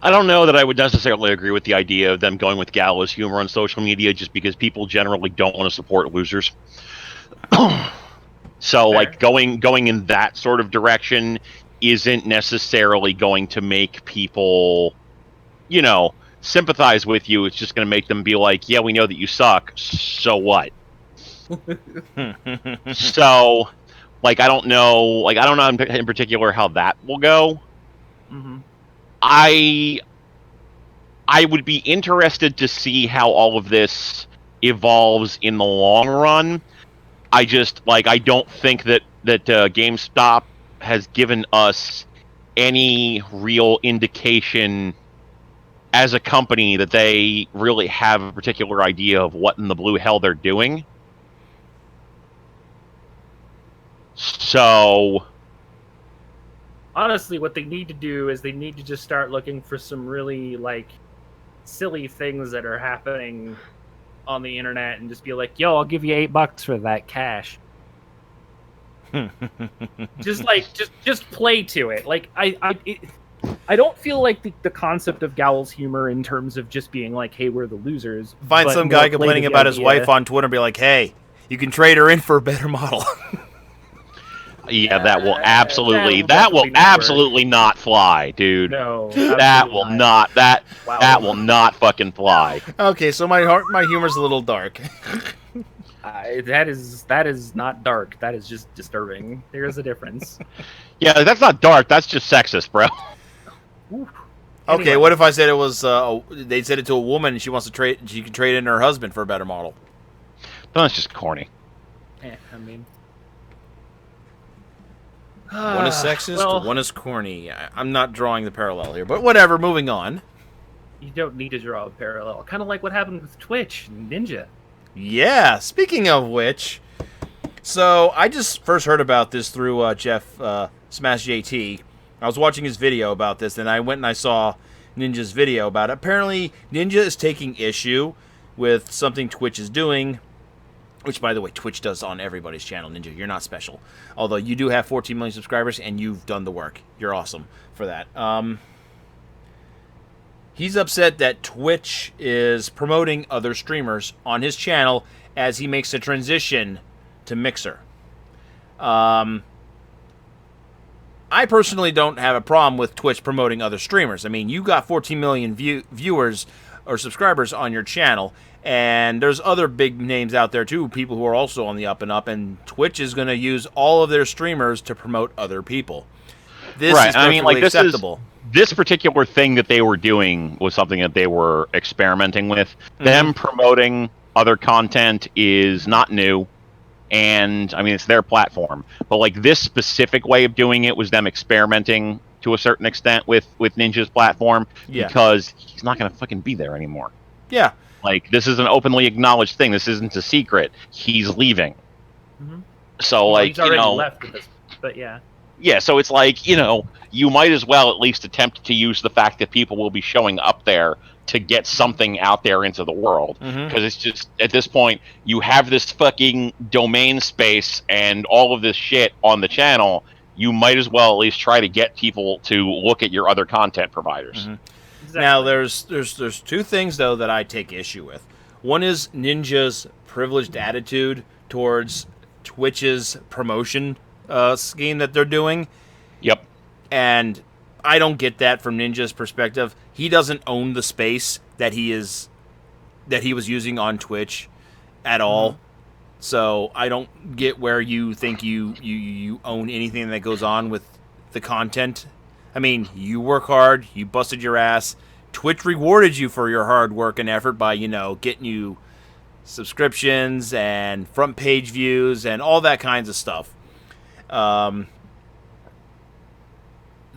I don't know that I would necessarily agree with the idea of them going with gallows humor on social media, just because people generally don't want to support losers. So, Fair. like, going in that sort of direction isn't necessarily going to make people, sympathize with you. It's just going to make them be like, yeah, we know that you suck, so what? So, like, I don't know in particular how that will go. Mm-hmm. I would be interested to see how all of this evolves in the long run. I don't think that GameStop has given us any real indication as a company that they really have a particular idea of what in the blue hell they're doing. So, Honestly, what they need to do is they need to just start looking for some really, like, silly things that are happening on the internet and just be like, yo, I'll give you $8 for that cash. just play to it. Like, I don't feel like the concept of Gowl's humor in terms of just being like, hey, we're the losers. Find but some more guy play to complaining the about his idea- wife on Twitter and be like, hey, you can trade her in for a better model. yeah, that will absolutely definitely not work. not fly, dude. No, That absolutely will not Wow. that will not fucking fly. Okay, so my humor's a little dark. That is not dark. That is just disturbing. There is a difference. Yeah, that's not dark. That's just sexist, bro. Ooh. Okay, Anyway. what if I said it was they said it to a woman and she wants to trade, she can trade in her husband for a better model? No, that's just corny. I mean, One is sexist, well, one is corny. I'm not drawing the parallel here, but whatever. Moving on. you don't need to draw a parallel. Kind of like what happened with Twitch and Ninja. Yeah. Speaking of which, so I just first heard about this through Jeff Smash JT. I was watching his video about this, and I went and I saw Ninja's video about it. Apparently, Ninja is taking issue with something Twitch is doing, which, by the way, Twitch does on everybody's channel. Ninja, you're not special. Although you do have 14 million subscribers, and you've done the work. You're awesome for that. He's upset that Twitch is promoting other streamers on his channel as he makes a transition to Mixer. I personally don't have a problem with Twitch promoting other streamers. I mean, you got 14 million viewers or subscribers on your channel, and there's other big names out there too, people who are also on the up and up, and Twitch is going to use all of their streamers to promote other people. This Right, is I perfectly mean, like, acceptable. This particular thing that they were doing was something that they were experimenting with. Them promoting other content is not new, and I mean, it's their platform. But like, this specific way of doing it was them experimenting to a certain extent with Ninja's platform, Yeah. because he's not going to fucking be there anymore. Yeah. Like, this is an openly acknowledged thing. This isn't a secret. He's leaving. Mhm. So, Well, like, he's already you know, left with this, but yeah. yeah, so it's like, you might as well at least attempt to use the fact that people will be showing up there to get something out there into the world. Because it's just, at this point, you have this fucking domain space and all of this shit on the channel. You might as well at least try to get people to look at your other content providers. Exactly. Now, there's two things, though, that I take issue with. One is Ninja's privileged attitude towards Twitch's promotion scheme that they're doing. Yep. And I don't get that from Ninja's perspective. He doesn't own the space that he was using on Twitch at all. So I don't get where you think you own anything that goes on with the content. I mean, you work hard, you busted your ass. Twitch rewarded you for your hard work and effort by, getting you subscriptions and front page views and all that kinds of stuff.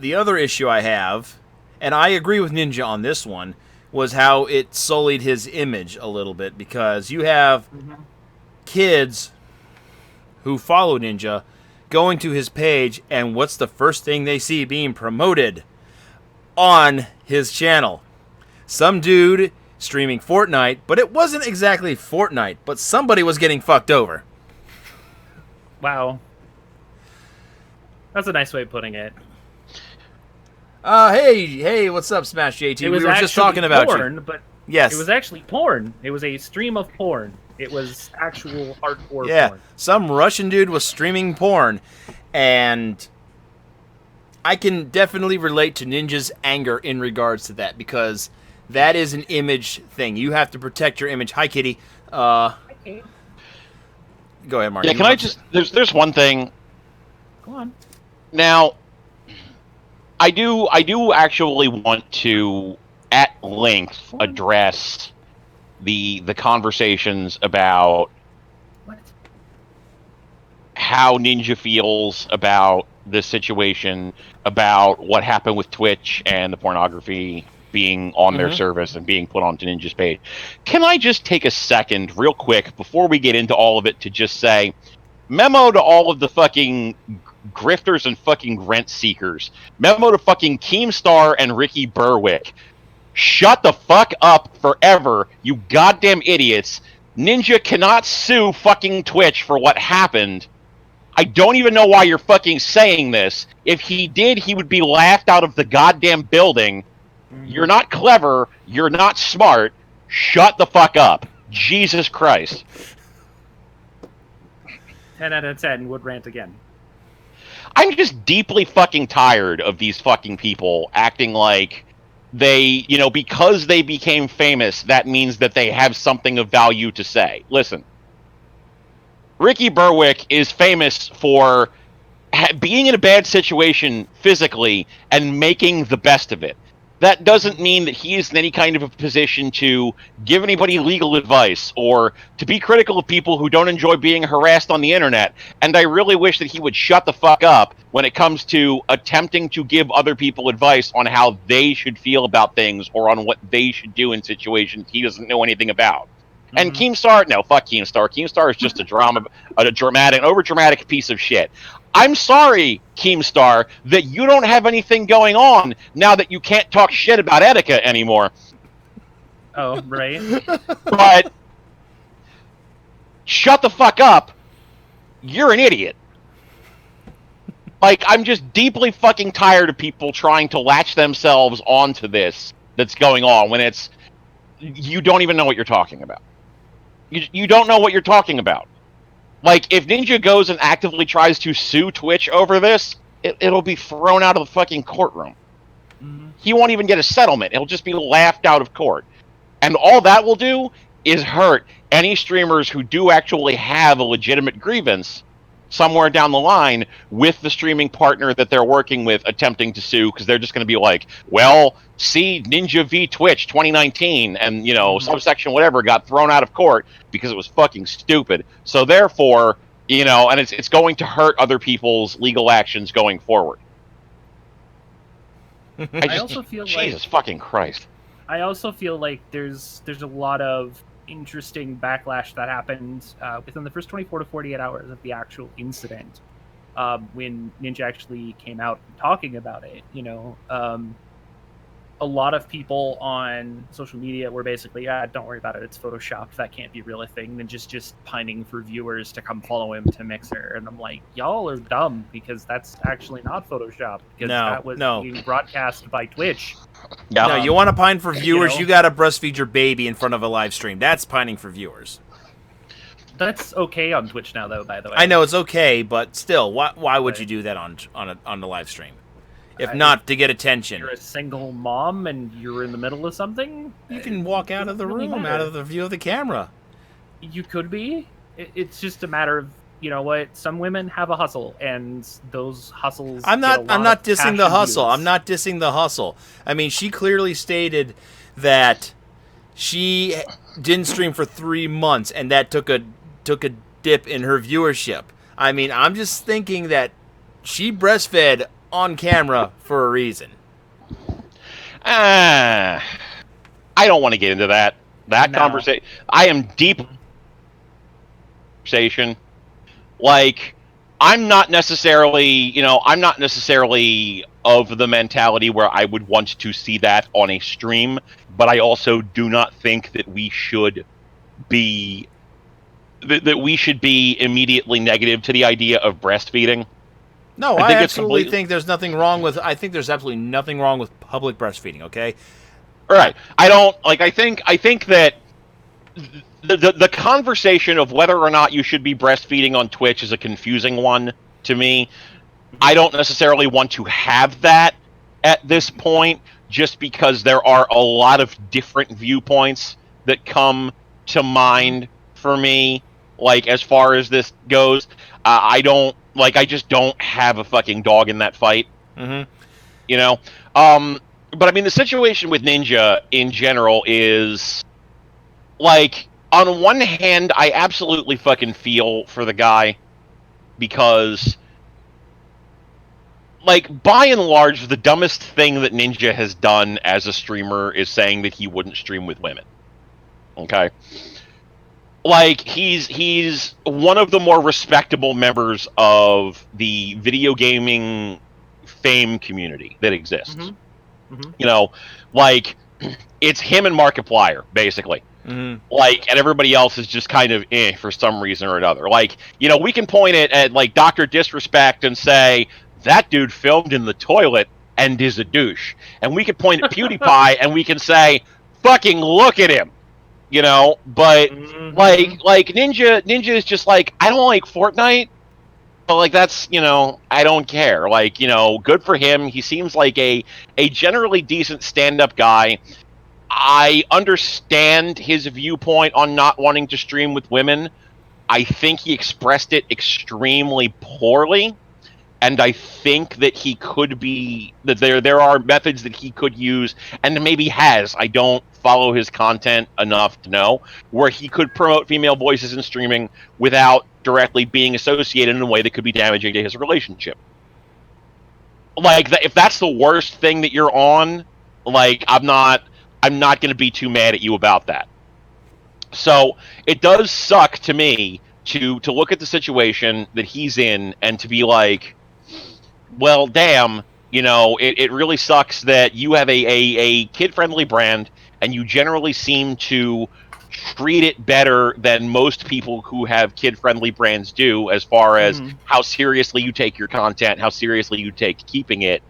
the other issue I have, and I agree with Ninja on this one, was how it sullied his image a little bit, because you have kids who follow Ninja going to his page, and what's the first thing they see being promoted on his channel? Some dude streaming Fortnite, but it wasn't exactly Fortnite, but somebody was getting fucked over. Wow. That's a nice way of putting it. Hey, what's up, Smash JT? We were just talking about porn, you. But yes. It was actually porn. It was a stream of porn. It was actual hardcore porn. Some Russian dude was streaming porn, and I can definitely relate to Ninja's anger in regards to that, because that is an image thing. You have to protect your image. Hi, Kitty. Go ahead, Mark. Yeah, can I just... There's one thing. Go on. Now, I do actually want to, at length, address the conversations about how Ninja feels about this situation, about what happened with Twitch and the pornography being on their service and being put onto Ninja's page. Can I just take a second, real quick, before we get into all of it, to just say, memo to all of the fucking grifters and fucking rent seekers. Memo to fucking Keemstar and Ricky Berwick. Shut the fuck up forever, you goddamn idiots. Ninja cannot sue fucking Twitch for what happened. I don't even know why you're fucking saying this. If he did, he would be laughed out of the goddamn building. You're not clever. You're not smart. Shut the fuck up. Jesus Christ. 10 out of 10 would rant again. I'm just deeply fucking tired of these fucking people acting like they, because they became famous, that means that they have something of value to say. Listen, Ricky Berwick is famous for being in a bad situation physically and making the best of it. That doesn't mean that he is in any kind of a position to give anybody legal advice or to be critical of people who don't enjoy being harassed on the internet. And I really wish that he would shut the fuck up when it comes to attempting to give other people advice on how they should feel about things or on what they should do in situations he doesn't know anything about. And Keemstar, no, fuck Keemstar. Keemstar is just a over-dramatic piece of shit. I'm sorry, Keemstar, that you don't have anything going on now that you can't talk shit about Etika anymore. Oh, right. But shut the fuck up. You're an idiot. Like, I'm just deeply fucking tired of people trying to latch themselves onto this that's going on when it's... You don't even know what you're talking about. You don't know what you're talking about. Like, if Ninja goes and actively tries to sue Twitch over this, it'll be thrown out of the fucking courtroom. He won't even get a settlement. He'll just be laughed out of court. And all that will do is hurt any streamers who do actually have a legitimate grievance somewhere down the line with the streaming partner that they're working with attempting to sue, because they're just going to be like, well, see, Ninja v Twitch 2019 and, subsection whatever got thrown out of court because it was fucking stupid. So therefore, and it's going to hurt other people's legal actions going forward. I also feel Jesus fucking Christ. I also feel like there's a lot of interesting backlash that happened within the first 24 to 48 hours of the actual incident, when Ninja actually came out talking about it. A lot of people on social media were basically, don't worry about it, it's photoshopped, that can't be real a thing, and just pining for viewers to come follow him to Mixer. And I'm like, y'all are dumb, because that's actually not photoshopped, because that was being broadcast by Twitch. No, you want to pine for viewers, you got to breastfeed your baby in front of a live stream. That's pining for viewers. That's okay on Twitch now, though, by the way. I know it's okay, but still, why would you do that on the live stream? If not to get attention. You're a single mom and you're in the middle of something? You can walk out of the room, out of the view of the camera. You could be. It's just a matter of, what, some women have a hustle, and those hustles. I'm not dissing the hustle. I'm not dissing the hustle. I mean, she clearly stated that she didn't stream for 3 months, and that took a dip in her viewership. I mean, I'm just thinking that she breastfed on camera for a reason. I don't want to get into that conversation. I am deep conversation. Like, I'm not necessarily of the mentality where I would want to see that on a stream, but I also do not think that we should be immediately negative to the idea of breastfeeding. No, I I think it's absolutely completely- think there's nothing wrong with. I think there's absolutely nothing wrong with public breastfeeding. Okay. Right. I don't like. I think that the conversation of whether or not you should be breastfeeding on Twitch is a confusing one to me. I don't necessarily want to have that at this point, just because there are a lot of different viewpoints that come to mind for me. Like, as far as this goes, I don't like. I just don't have a fucking dog in that fight. Mm-hmm. You know. But I mean, the situation with Ninja in general is like, on one hand, I absolutely fucking feel for the guy because, like, by and large, the dumbest thing that Ninja has done as a streamer is saying that he wouldn't stream with women. Okay? Like, he's one of the more respectable members of the video gaming fame community that exists. Mm-hmm. You know, like, it's him and Markiplier, basically. Mm-hmm. Like, and everybody else is just kind of for some reason or another. Like, you know, we can point it at, like, Dr. Disrespect and say, that dude filmed in the toilet and is a douche. And we can point at PewDiePie and we can say, fucking look at him. You know, but like Ninja is just like, I don't like Fortnite, but like, that's, you know, I don't care. Like, you know, good for him. He seems like a generally decent stand-up guy. I understand his viewpoint on not wanting to stream with women. I think he expressed it extremely poorly, and I think that he could be that there are methods that he could use, and maybe has. I don't follow his content enough to know where he could promote female voices in streaming without directly being associated in a way that could be damaging to his relationship. Like, if that's the worst thing that you're on, like, I'm not going to be too mad at you about that. So it does suck to me to look at the situation that he's in and to be like, well, damn, you know, it really sucks that you have a kid-friendly brand and you generally seem to treat it better than most people who have kid-friendly brands do, as far as how seriously you take your content, how seriously you take keeping it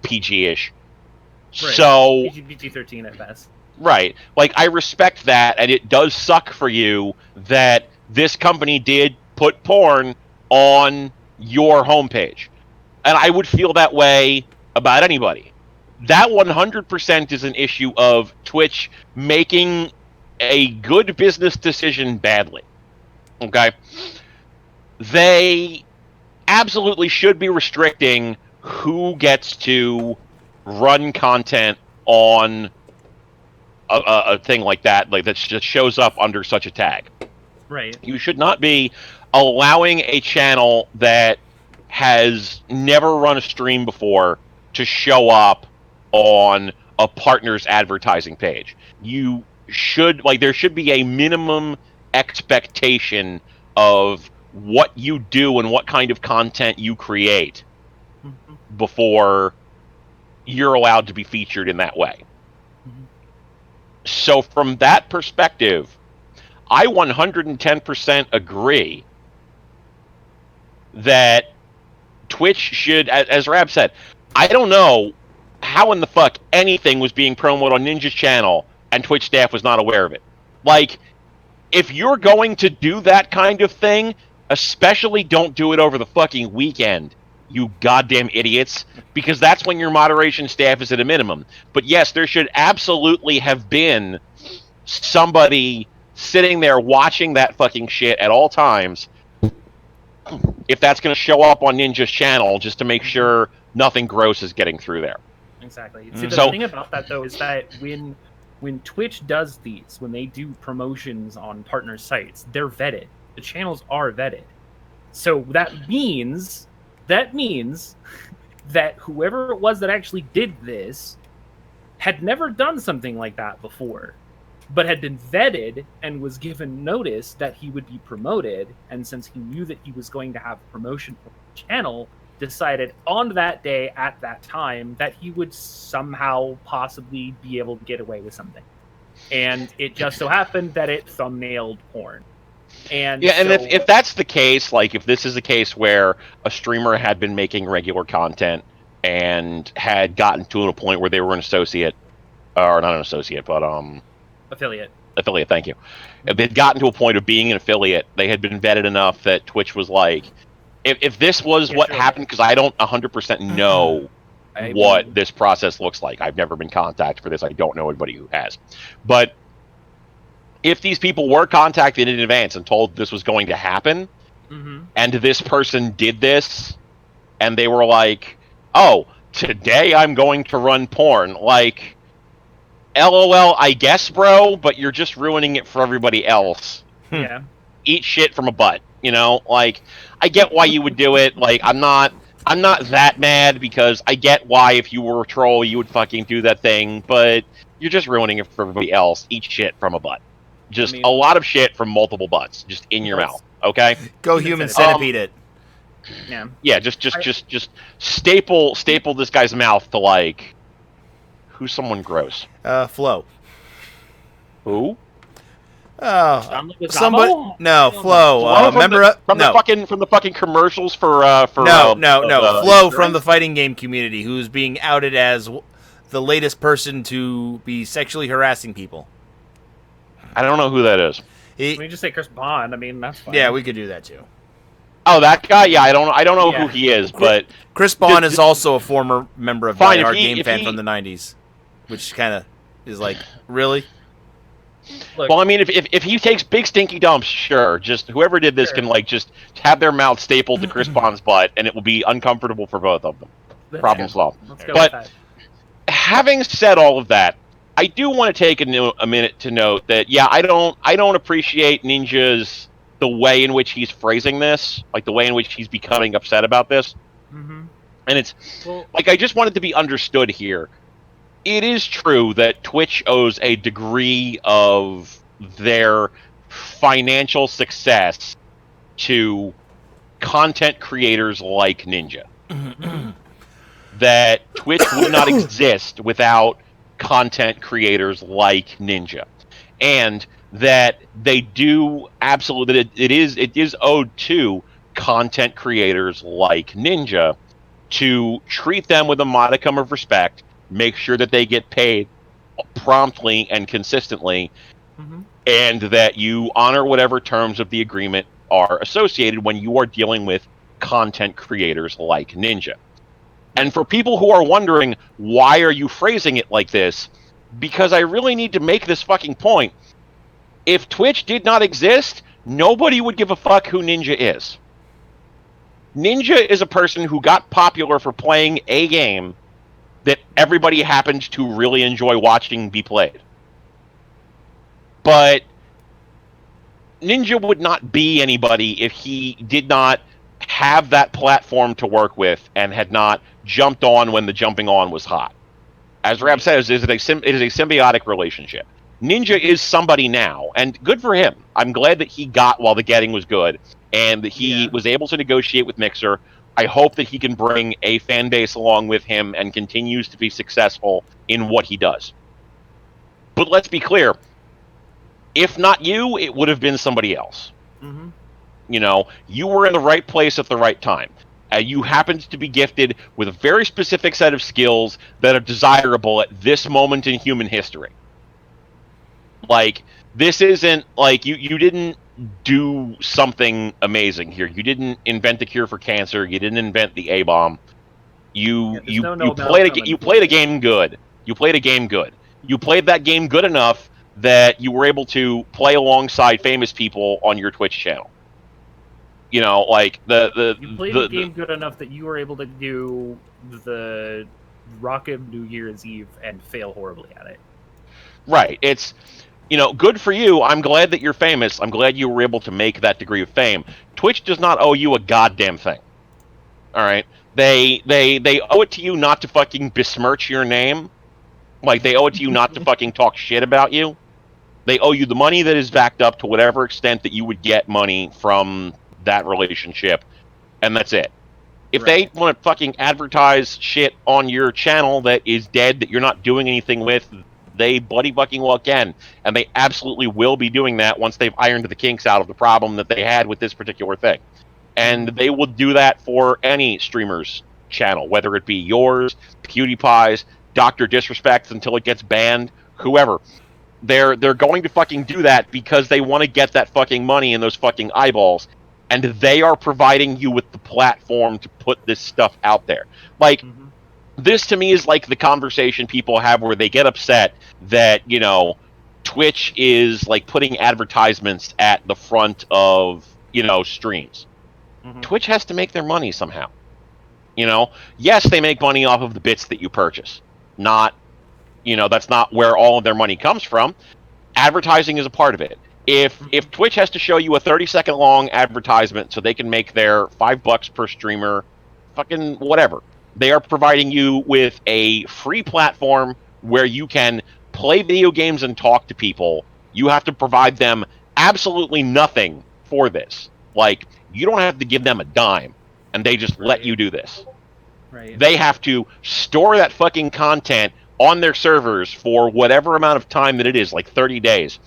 PG-ish. Right. So PG-13 at best. Right. Like, I respect that, and it does suck for you that this company did put porn on your homepage. And I would feel that way about anybody. That 100% is an issue of Twitch making a good business decision badly. Okay? They absolutely should be restricting who gets to run content on a thing like that just shows up under such a tag. Right. You should not be allowing a channel that has never run a stream before to show up on a partner's advertising page. You should, like, there should be a minimum expectation of what you do and what kind of content you create before you're allowed to be featured in that way. So from that perspective, I 110% agree that Twitch should, as Rab said, I don't know how in the fuck anything was being promoted on Ninja's channel and Twitch staff was not aware of it. Like, if you're going to do that kind of thing, especially don't do it over the fucking weekend, you goddamn idiots, because that's when your moderation staff is at a minimum. But yes, there should absolutely have been somebody sitting there watching that fucking shit at all times, if that's going to show up on Ninja's channel, just to make sure nothing gross is getting through there. Exactly. See, the So- thing about that, though, is that when Twitch does these, when they do promotions on partner sites, they're vetted. The channels are vetted. So that means that whoever it was that actually did this had never done something like that before, but had been vetted and was given notice that he would be promoted. And since he knew that he was going to have promotion for the channel, decided on that day at that time that he would somehow possibly be able to get away with something. And it just so happened that it thumbnailed porn. And Yeah, and so, if that's the case, like if this is a case where a streamer had been making regular content and had gotten to a point where they were an associate, or not an associate, but affiliate. thank you. If they'd gotten to a point of being an affiliate, they had been vetted enough that Twitch was like, if this was Yeah, what sure. happened, because I don't 100% know I what mean, this process looks like. I've never been contacted for this. I don't know anybody who has. But if these people were contacted in advance and told this was going to happen, mhm. and this person did this, and they were like, oh, today I'm going to run porn, like, LOL, I guess, bro, but you're just ruining it for everybody else. Yeah. Eat shit from a butt, you know? Like, I get why you would do it. Like, I'm not that mad, because I get why if you were a troll you would fucking do that thing, but you're just ruining it for everybody else. Eat shit from a butt. Just a lot of shit from multiple butts, just in your mouth. Okay? Go Human human centipede. centipede it. Yeah. Yeah, just staple this guy's mouth to, like, who's someone gross? Flo. Who? Oh, John Leguizamo? somebody. No, Flo. Flo from no. the fucking commercials for No, Flo from Insurance? the fighting game community, who's being outed as the latest person to be sexually harassing people. I don't know who that is. He, We just say Chris Bond. I mean, that's fine. yeah, we could do that too. Oh, that guy? Yeah, I don't know Yeah. who he is, but Chris Bond is also a former member of Fine, Die if Hard he- Game if Fan he- from the '90s, which kind of is like, really? Look, well, I mean, if he takes big stinky dumps, sure. Just whoever did this Sure. can, like, just have their mouth stapled to Chris Bond's butt, and it will be uncomfortable for both of them. that's Problem good. solved. Let's go But- with that. Having said all of that, I do want to take a minute to note that, yeah, I don't appreciate Ninja's the way in which he's phrasing this, like the way in which he's becoming upset about this. Mhm. And it's Well, like, I just wanted to be understood here. It is true that Twitch owes a degree of their financial success to content creators like Ninja. That Twitch would not exist without content creators like Ninja. And that they do absolutely, that it is owed to content creators like Ninja to treat them with a modicum of respect, make sure that they get paid promptly and consistently, mhm. and that you honor whatever terms of the agreement are associated when you are dealing with content creators like Ninja. And for people who are wondering, why are you phrasing it like this? Because I really need to make this fucking point. If Twitch did not exist, nobody would give a fuck who Ninja is. Ninja is a person who got popular for playing a game that everybody happened to really enjoy watching be played. But Ninja would not be anybody if he did not have that platform to work with and had not jumped on when the jumping on was hot. As Rab says, it is a symbiotic relationship. Ninja is somebody now, and good for him. I'm glad that he got while the getting was good, and that he was able to negotiate with Mixer. I hope that he can bring a fan base along with him and continues to be successful in what he does. But let's be clear, if not you, it would have been somebody else. Mhm. You know, you were in the right place at the right time. You happened to be gifted with a very specific set of skills that are desirable at this moment in human history. Like, this isn't like you didn't do something amazing here. You didn't invent a cure for cancer. You didn't invent the A-bomb. You there's no you Nobel played coming you for played a it. game good. You played a game good. You played that game good enough that you were able to play alongside famous people on your Twitch channel. You know, like You played the game good enough that you were able to do the Rocket New Year's Eve and fail horribly at it. right. It's, you know, good for you. I'm glad that you're famous. I'm glad you were able to make that degree of fame. Twitch does not owe you a goddamn thing. All right. They owe it to you not to fucking besmirch your name. Like, they owe it to you not to fucking talk shit about you. They owe you the money that is backed up to whatever extent that you would get money from that relationship, and that's it. If they want to fucking advertise shit on your channel that is dead, that you're not doing anything with, they bloody fucking well can. And they absolutely will be doing that once they've ironed the kinks out of the problem that they had with this particular thing. And they will do that for any streamer's channel, whether it be yours, PewDiePie's, Dr. Disrespect until it gets banned, whoever. They're going to fucking do that because they want to get that fucking money and those fucking eyeballs. And they are providing you with the platform to put this stuff out there. Like, this to me is like the conversation people have where they get upset that, you know, Twitch is like putting advertisements at the front of, you know, streams. Twitch has to make their money somehow. You know, yes, they make money off of the bits that you purchase. Not, you know, that's not where all of their money comes from. Advertising is a part of it. If Twitch has to show you a 30-second long advertisement so they can make their $5 per streamer, fucking whatever. They are providing you with a free platform where you can play video games and talk to people. You have to provide them absolutely nothing for this. Like, you don't have to give them a dime, and they just let you do this. Right. They have to store that fucking content on their servers for whatever amount of time that it is, like 30 days.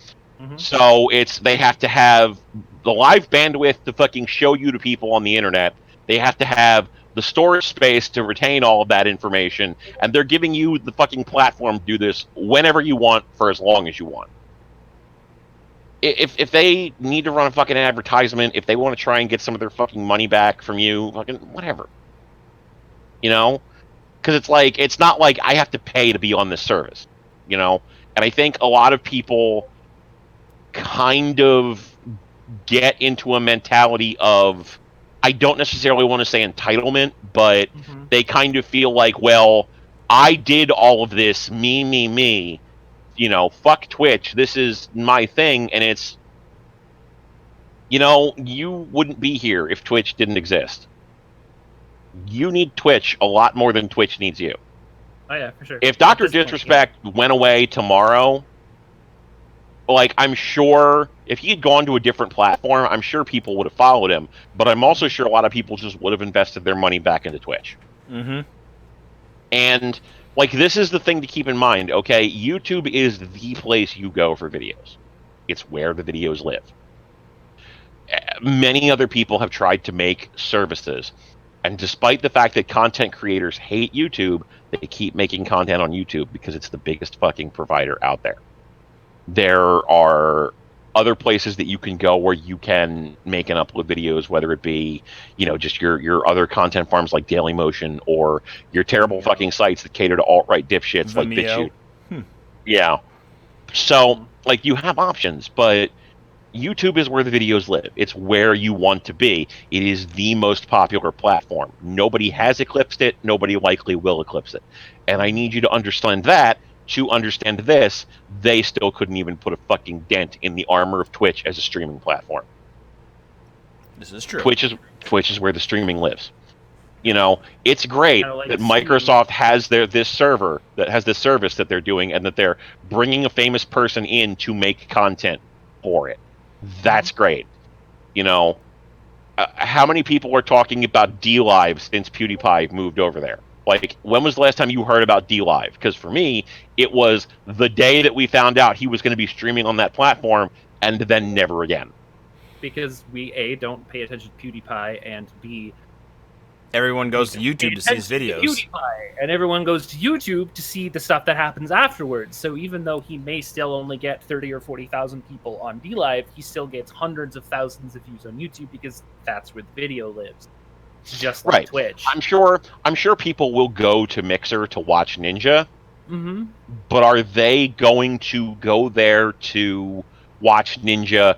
So they have to have the live bandwidth to fucking show you to people on the internet. They have to have the storage space to retain all of that information, and they're giving you the fucking platform to do this whenever you want for as long as you want. If they need to run a fucking advertisement, if they want to try and get some of their fucking money back from you, fucking whatever. You know? Because it's like, it's not like I have to pay to be on this service, you know? And I think a lot of people kind of get into a mentality of, I don't necessarily want to say entitlement, but they kind of feel like, well, I did all of this, me, you know, fuck Twitch, this is my thing, and it's, you know, you wouldn't be here if Twitch didn't exist. You need Twitch a lot more than Twitch needs you. Oh yeah, for sure. If Dr. Disrespect went away tomorrow, like, I'm sure if he had gone to a different platform, I'm sure people would have followed him. But I'm also sure a lot of people just would have invested their money back into Twitch. And, like, this is the thing to keep in mind, okay? YouTube is the place you go for videos. It's where the videos live. Many other people have tried to make services. And despite the fact that content creators hate YouTube, they keep making content on YouTube because it's the biggest fucking provider out there. There are other places that you can go where you can make and upload videos, whether it be, you know, just your other content farms like Dailymotion or your terrible fucking sites that cater to alt-right dipshits like BitChute. Yeah. So, like, you have options, but YouTube is where the videos live. It's where you want to be. It is the most popular platform. Nobody has eclipsed it. Nobody likely will eclipse it. And I need you to understand that. To understand this, they still couldn't even put a fucking dent in the armor of Twitch as a streaming platform. This is true. Twitch is where the streaming lives. You know, it's great Like that Microsoft has this server that has this service that they're doing, and that they're bringing a famous person in to make content for it. That's great. You know, how many people are talking about DLive since PewDiePie moved over there? Like, when was the last time you heard about DLive? Because for me, it was the day that we found out he was going to be streaming on that platform, and then never again. Because we, A, don't pay attention to PewDiePie, and B, everyone goes to YouTube to see his videos. PewDiePie, and everyone goes to YouTube to see the stuff that happens afterwards. So even though he may still only get 30 or 40,000 people on DLive, he still gets hundreds of thousands of views on YouTube because that's where the video lives. Just like Twitch. I'm sure people will go to Mixer to watch Ninja. But are they going to go there to watch Ninja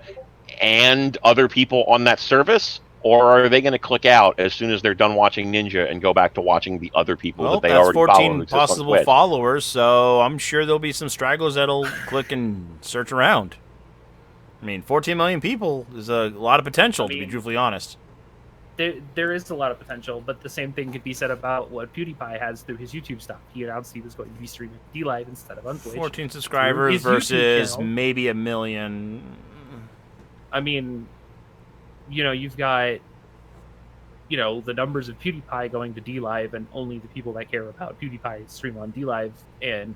and other people on that service? Or are they going to click out as soon as they're done watching Ninja and go back to watching the other people that they already follow? 14 possible followers, so I'm sure there'll be some stragglers that'll click and search around. I mean, 14 million people is a lot of potential, to be truthfully honest. there is a lot of potential, but the same thing could be said about what PewDiePie has through his YouTube stuff. He announced he was going to be streaming DLive instead of on Twitch. 14 subscribers his YouTube versus channel. maybe 1 million. I mean, you've got, the numbers of PewDiePie going to DLive, and only the people that care about PewDiePie stream on DLive, and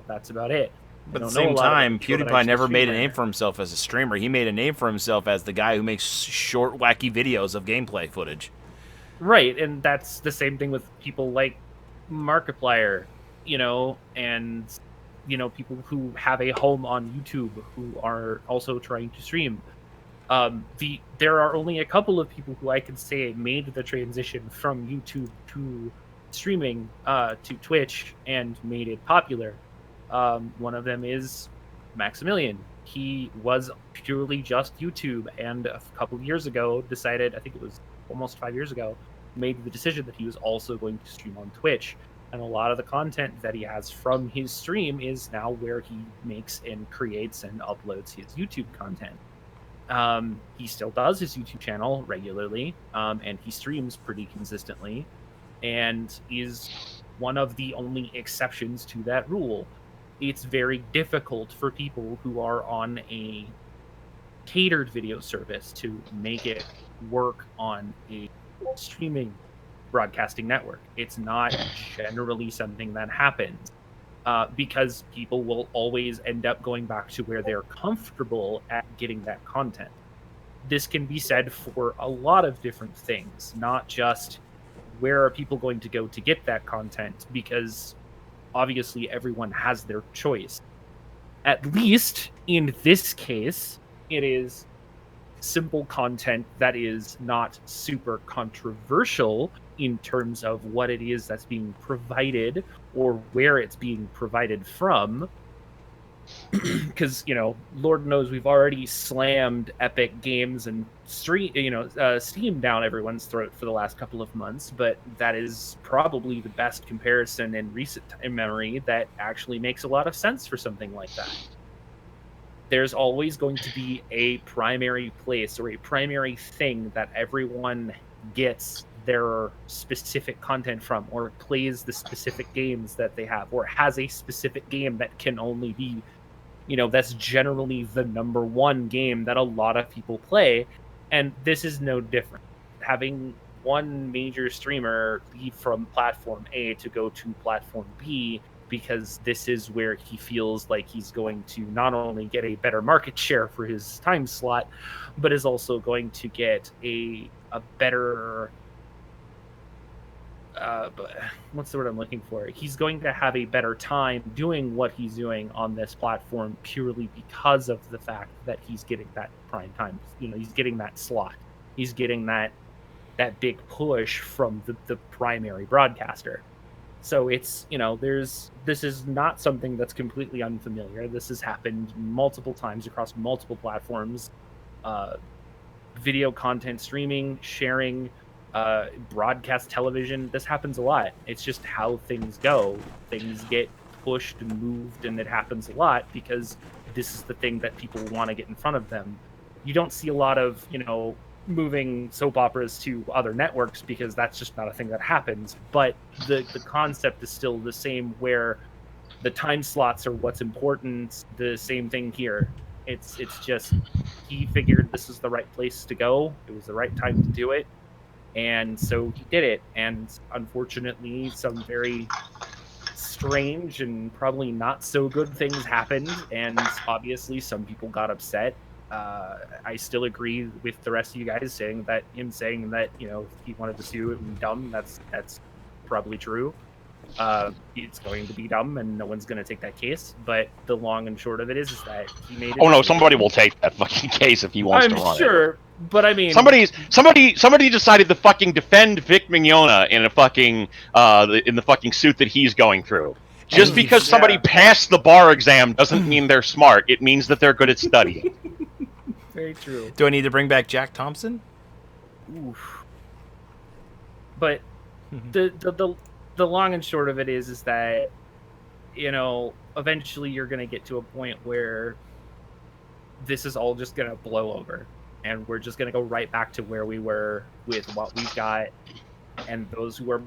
that's about it. But at the same time, PewDiePie never made a name for himself as a streamer. He made a name for himself as the guy who makes short, wacky videos of gameplay footage. Right, and that's the same thing with people like Markiplier, and people who have a home on YouTube who are also trying to stream. There are only a couple of people who I could say made the transition from YouTube to streaming to Twitch and made it popular. One of them is Maximilian. He was purely just YouTube, and a couple of years ago decided, I think it was almost 5 years ago, made the decision that he was also going to stream on Twitch. And a lot of the content that he has from his stream is now where he makes and creates and uploads his YouTube content. He still does his YouTube channel regularly, and he streams pretty consistently, and is one of the only exceptions to that rule. It's very difficult for people who are on a catered video service to make it work on a streaming broadcasting network. It's not generally something that happens. Because people will always end up going back to where they're comfortable at getting that content. This can be said for a lot of different things, not just where are people going to go to get that content, because obviously everyone has their choice. At least in this case, it is simple content that is not super controversial in terms of what it is that's being provided or where it's being provided from. Because Lord knows we've already slammed Epic Games and Steam down everyone's throat for the last couple of months, but that is probably the best comparison in recent memory that actually makes a lot of sense for something like that. There's always going to be a primary place or a primary thing that everyone gets their specific content from, or plays the specific games that they have, or has a specific game that can only be, that's generally the number one game that a lot of people play. And this is no different. Having one major streamer leave from platform A to go to platform B because this is where he feels like he's going to not only get a better market share for his time slot, but is also going to get a better what's the word I'm looking for? He's going to have a better time doing what he's doing on this platform purely because of the fact that he's getting that prime time. He's getting that slot. He's getting that big push from the primary broadcaster. So it's, this is not something that's completely unfamiliar. This has happened multiple times across multiple platforms. Video content streaming, sharing, broadcast television, this happens a lot. It's just how things go. Things get pushed and moved, and it happens a lot because this is the thing that people want to get in front of them. You don't see a lot of, moving soap operas to other networks because that's just not a thing that happens. But the concept is still the same, where the time slots are what's important. The same thing here. It's just he figured this is the right place to go. It was the right time to do it. And so he did it. And unfortunately, some very strange and probably not so good things happened. And obviously, some people got upset. I still agree with the rest of you guys saying that if he wanted to sue, it would be dumb. That's probably true. It's going to be dumb, and no one's going to take that case. But the long and short of it is that he made it. Oh no, somebody will take that fucking case if he wants to run it. I'm sure, but I mean, somebody decided to fucking defend Vic Mignogna in a fucking in the fucking suit that he's going through. Just because somebody passed the bar exam doesn't mean they're smart. It means that they're good at studying. Very true. Do I need to bring back Jack Thompson? Oof. But the long and short of it is that, eventually you're going to get to a point where this is all just going to blow over. and we're just going to go right back to where we were with what we've got. And those who are,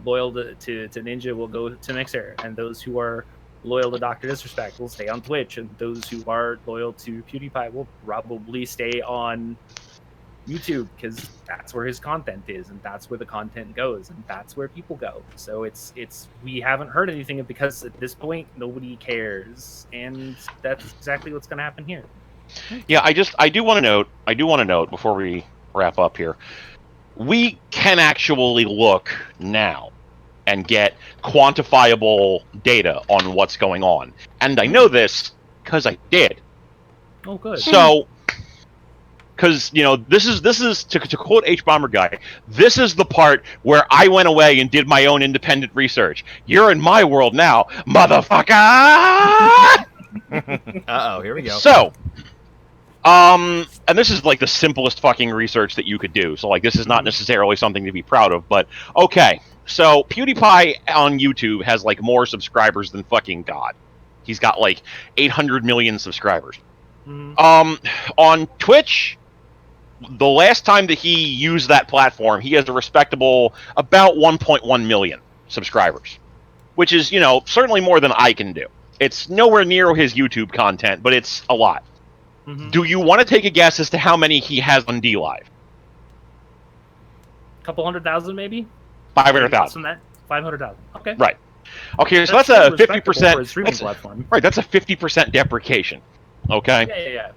loyal to Ninja will go to Mixer, and those who are loyal to Dr. Disrespect will stay on Twitch, and those who are loyal to PewDiePie will probably stay on YouTube, because that's where his content is, and that's where the content goes, and that's where people go. So it's we haven't heard anything, because at this point nobody cares, and that's exactly what's going to happen here. Yeah, I do want to note before we wrap up here. We can actually look now and get quantifiable data on what's going on. And I know this because I did. Oh, good. So, because, this is to quote H Bomber Guy, this is the part where I went away and did my own independent research. You're in my world now, motherfucker! Uh-oh, here we go. So, and this is like the simplest fucking research that you could do. So, like, this is not necessarily something to be proud of, but okay. So, PewDiePie on YouTube has like more subscribers than fucking God. He's got like 800 million subscribers. On Twitch, the last time that he used that platform, he has a respectable about 1.1 million subscribers, which is, certainly more than I can do. It's nowhere near his YouTube content, but it's a lot. Do you want to take a guess as to how many he has on DLive? Couple 100,000, maybe. 500,000. 500,000. Okay. Right. Okay, so that's a 50%. For a streaming platform. Right, that's a 50% deprecation. Okay. Yeah.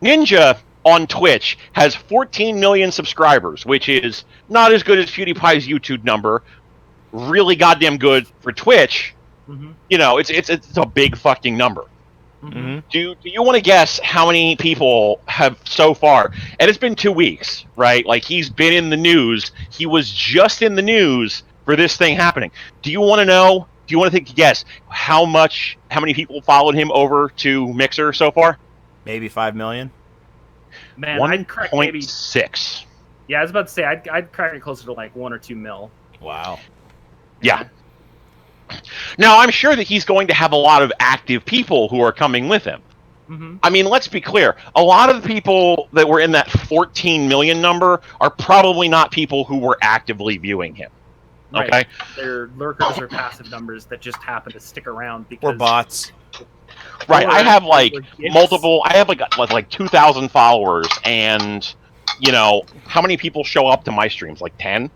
Ninja on Twitch has 14 million subscribers, which is not as good as PewDiePie's YouTube number. Really goddamn good for Twitch. It's a big fucking number. Do you want to guess how many people have so far? And it's been 2 weeks, right? Like, he's been in the news. He was just in the news for this thing happening. Do you want to know? Do you want to take a guess how many people followed him over to Mixer so far? Maybe 5 million. Man, I'd crack maybe 1.6. Yeah, I was about to say I'd crack it closer to like 1 or 2 mil. Wow. Yeah. Now, I'm sure that he's going to have a lot of active people who are coming with him. I mean, let's be clear. A lot of the people that were in that 14 million number are probably not people who were actively viewing him. Right. Okay? They're lurkers or passive numbers that just happen to stick around because... Or bots. Right, I have like gifts. multiple. I have like 2,000 followers, and how many people show up to my streams? Like 10.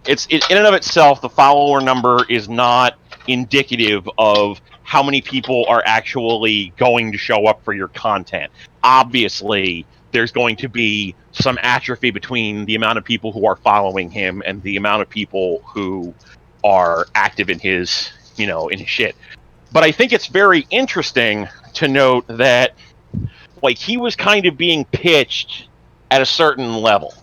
It's in and of itself. The follower number is not indicative of how many people are actually going to show up for your content. Obviously, there's going to be some atrophy between the amount of people who are following him and the amount of people who are active in his, in his shit. But I think it's very interesting to note that, like, he was kind of being pitched at a certain level.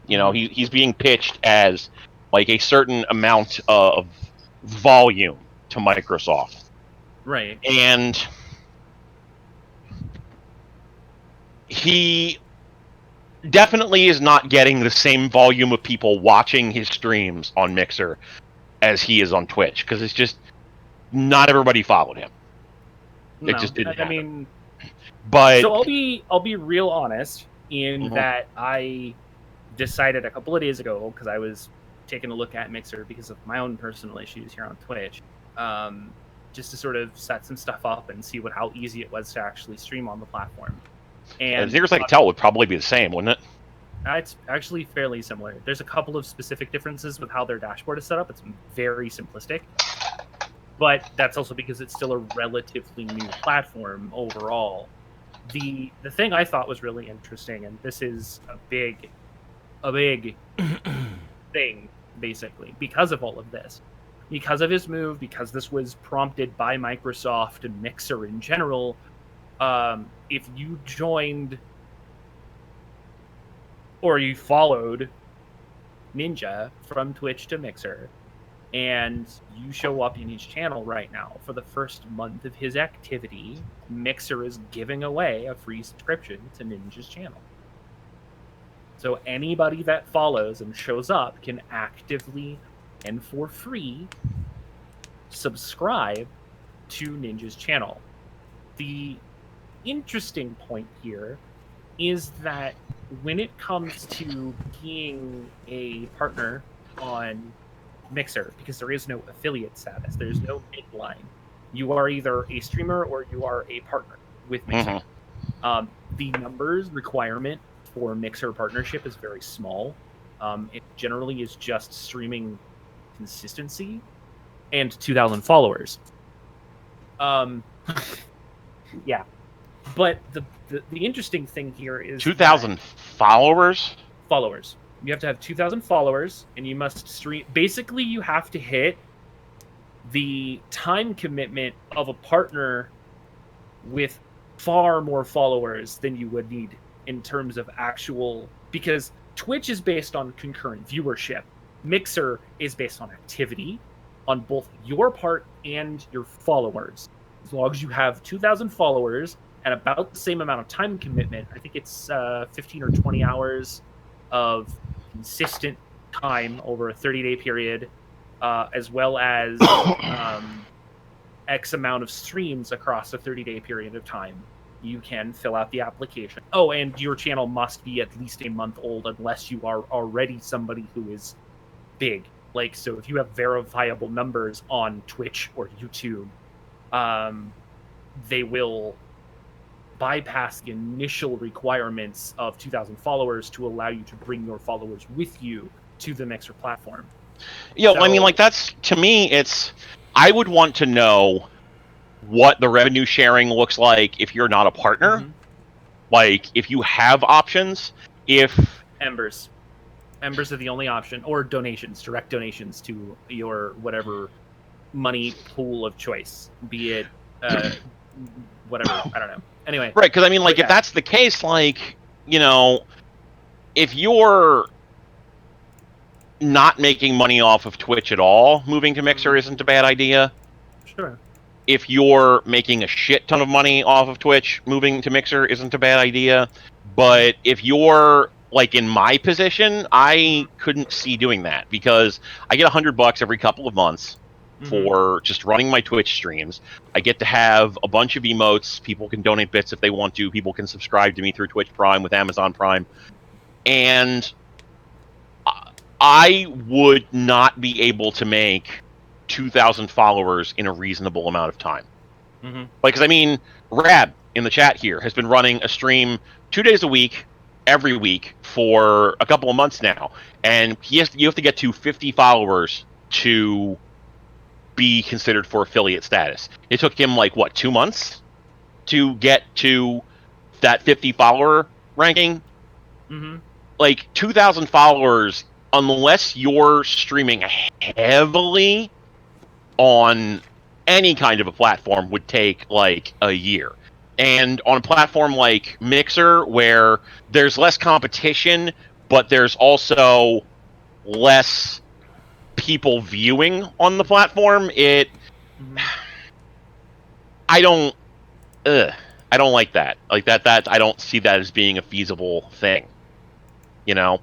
He's being pitched as, like, a certain amount of volume to Microsoft. Right. And he definitely is not getting the same volume of people watching his streams on Mixer as he is on Twitch, because it's just not everybody followed him. It just didn't happen. I mean, but so I'll be real honest in that I decided a couple of days ago, because I was taking a look at Mixer because of my own personal issues here on Twitch, just to sort of set some stuff up and see how easy it was to actually stream on the platform. And as near as I can tell, it would probably be the same, wouldn't it? It's actually fairly similar. There's a couple of specific differences with how their dashboard is set up. It's very simplistic. But that's also because it's still a relatively new platform overall. The thing I thought was really interesting, and this is a big thing, basically, because of all of this. Because of his move, because this was prompted by Microsoft and Mixer in general, if you joined or you followed Ninja from Twitch to Mixer, and you show up in his channel right now, for the first month of his activity, Mixer is giving away a free subscription to Ninja's channel. So anybody that follows and shows up can actively and for free subscribe to Ninja's channel. The interesting point here is that when it comes to being a partner on Mixer, because there is no affiliate status, there's no midline. You are either a streamer or you are a partner with Mixer. The numbers requirement for Mixer partnership is very small. It generally is just streaming consistency and 2,000 followers. Yeah, but the interesting thing here is 2,000 followers. followers. You have to have 2,000 followers, and you must stream. Basically, you have to hit the time commitment of a partner with far more followers than you would need in terms of actual, because Twitch is based on concurrent viewership. Mixer is based on activity on both your part and your followers. As long as you have 2,000 followers and about the same amount of time commitment, I think it's 15 or 20 hours of consistent time over a 30-day period, as well as X amount of streams across a 30-day period of time, you can fill out the application. Oh, and your channel must be at least a month old unless you are already somebody who is big. Like, so if you have verifiable numbers on Twitch or YouTube, they will bypass the initial requirements of 2,000 followers to allow you to bring your followers with you to the Mixer platform. Yeah, So, I mean, like, that's, to me, it's, I would want to know what the revenue sharing looks like if you're not a partner. Mhm. Like, if you have options, if... Embers. Embers are the only option, or donations, direct donations to your whatever money pool of choice, be it whatever, I don't know. Anyway. Right, because, I mean, like, yeah. if that's the case, like, you know, if you're not making money off of Twitch at all, moving to Mixer isn't a bad idea. Sure. If you're making a shit ton of money off of Twitch, moving to Mixer isn't a bad idea. But if you're, like, in my position, I couldn't see doing that, because I get $100 every couple of months for just running my Twitch streams. I get to have a bunch of emotes. People can donate bits if they want to. People can subscribe to me through Twitch Prime with Amazon Prime. And I would not be able to make 2,000 followers in a reasonable amount of time. Like, because, I mean, Rab in the chat here has been running a stream 2 days a week, every week, for a couple of months now. And you have to get to 50 followers to be considered for affiliate status. It took him, like, what, 2 months to get to that 50 follower ranking? Like, 2,000 followers, unless you're streaming heavily on any kind of a platform, would take, like, a year. And on a platform like Mixer, where there's less competition, but there's also less people viewing on the platform, I don't like that. Like, that I don't see that as being a feasible thing. You know?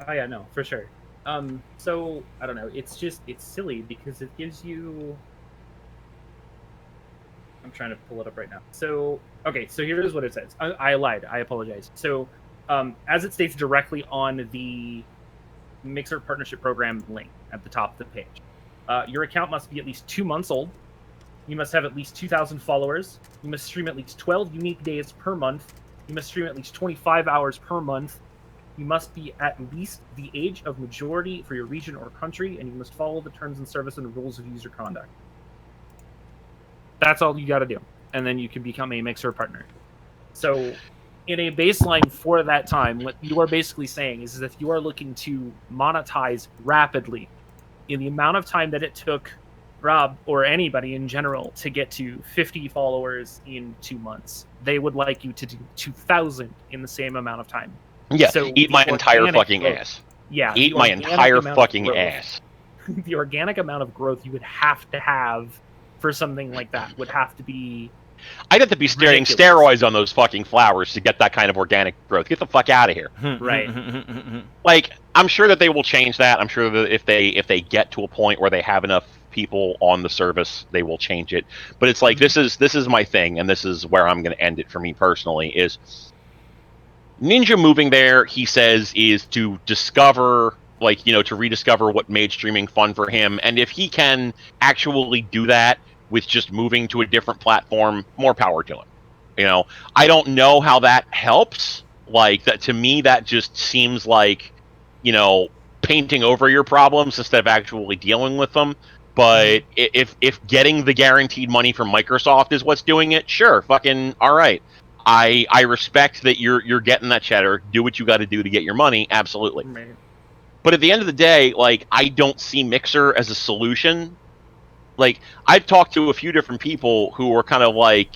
Oh yeah, no, for sure. So I don't know. It's silly because it gives you. I'm trying to pull it up right now. So okay, so here's what it says. I lied. I apologize. So, as it states directly on the Mixer Partnership Program link at the top of the page, your account must be at least 2 months old. You must have at least 2,000 followers. You must stream at least 12 unique days per month. You must stream at least 25 hours per month. You must be at least the age of majority for your region or country, and you must follow the terms and service and rules of user conduct. That's all you got to do, and then you can become a Mixer partner. So, in a baseline for that time, what you are basically saying is if you are looking to monetize rapidly, in the amount of time that it took Rob or anybody in general to get to 50 followers in 2 months, they would like you to do 2,000 in the same amount of time. Yeah, So eat my entire fucking growth, ass. Yeah, Eat my entire fucking ass. The organic amount of growth you would have to have for something like that would have to be I'd have to be staring Ridiculous. steroids on those fucking flowers to get that kind of organic growth. Get the fuck out of here. Right. Like, I'm sure that they will change that. I'm sure that if they get to a point where they have enough people on the service, they will change it. But it's like, this is my thing, and this is where I'm going to end it for me personally, is Ninja moving there, he says, is to discover, like, to rediscover what made streaming fun for him. And if he can actually do that with just moving to a different platform, more power to him. I don't know how that helps. Like, that to me, that just seems like, painting over your problems instead of actually dealing with them. But if getting the guaranteed money from Microsoft is what's doing it, sure, fucking all right. I respect that you're getting that cheddar. Do what you got to do to get your money, absolutely. Right. But at the end of the day, like, I don't see Mixer as a solution. Like, I've talked to a few different people who were kind of like,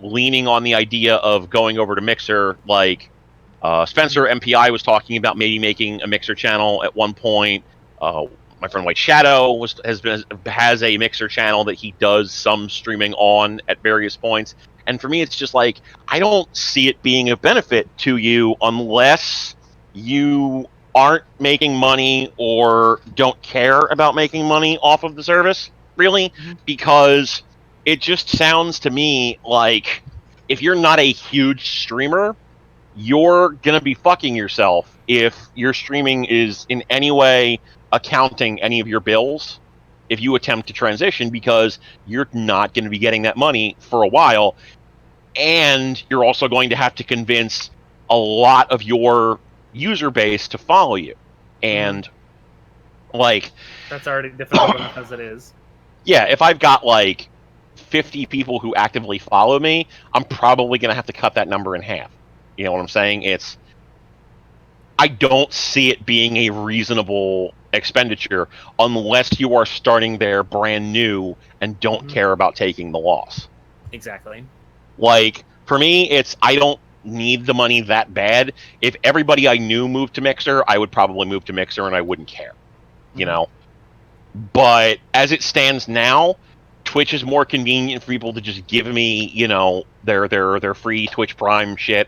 leaning on the idea of going over to Mixer. Like, Spencer MPI was talking about maybe making a Mixer channel at one point. My friend White Shadow has a Mixer channel that he does some streaming on at various points. And for me, it's just like, I don't see it being a benefit to you unless you aren't making money or don't care about making money off of the service, really, because it just sounds to me like if you're not a huge streamer, you're going to be fucking yourself if your streaming is in any way accounting any of your bills if you attempt to transition, because you're not going to be getting that money for a while. And you're also going to have to convince a lot of your user base to follow you. And like, That's already difficult enough as it is. yeah, if I've got like 50 people who actively follow me, I'm probably going to have to cut that number in half. You know what I'm saying? I don't see it being a reasonable expenditure unless you are starting there brand new and don't care about taking the loss. Exactly. Like, for me, I don't need the money that bad. If everybody I knew moved to Mixer, I would probably move to Mixer and I wouldn't care. But as it stands now, Twitch is more convenient for people to just give me, their free Twitch Prime shit.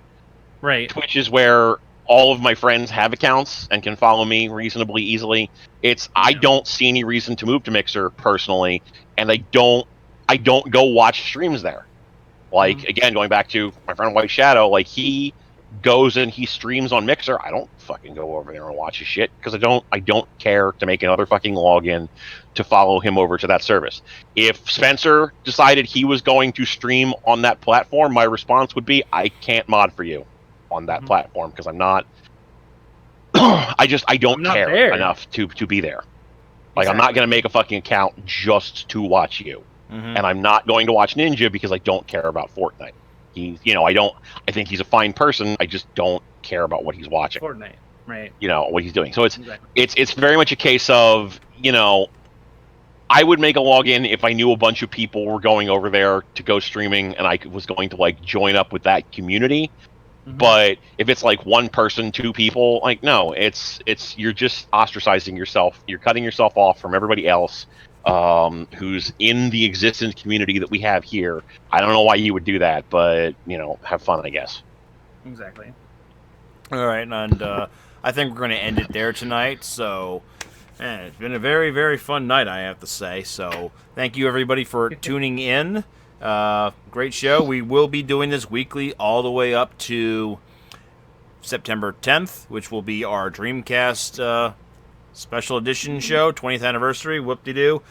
Right. Twitch is where all of my friends have accounts and can follow me reasonably easily. I don't see any reason to move to Mixer personally, and I don't go watch streams there. Like, again, going back to my friend White Shadow, like, he goes and he streams on Mixer. I don't fucking go over there and watch his shit because I don't care to make another fucking login to follow him over to that service. If Spencer decided he was going to stream on that platform, my response would be, I can't mod for you on that platform because I'm not I don't care there enough to be there. Like, I'm not going to make a fucking account just to watch you. And I'm not going to watch Ninja because I don't care about Fortnite. I think he's a fine person. I just don't care about what he's watching. Fortnite, right? What he's doing. So it's very much a case of, I would make a login if I knew a bunch of people were going over there to go streaming and I was going to, like, join up with that community. But if it's like one person, two people, like, no, it's you're just ostracizing yourself. You're cutting yourself off from everybody else who's in the existent community that we have here. I don't know why you would do that, but, have fun, I guess. Exactly. All right, and I think we're going to end it there tonight. So, it's been a very, very fun night, I have to say. So, thank you, everybody, for tuning in. Great show. We will be doing this weekly all the way up to September 10th, which will be our Dreamcast special edition show, 20th anniversary. Whoop-de-doo.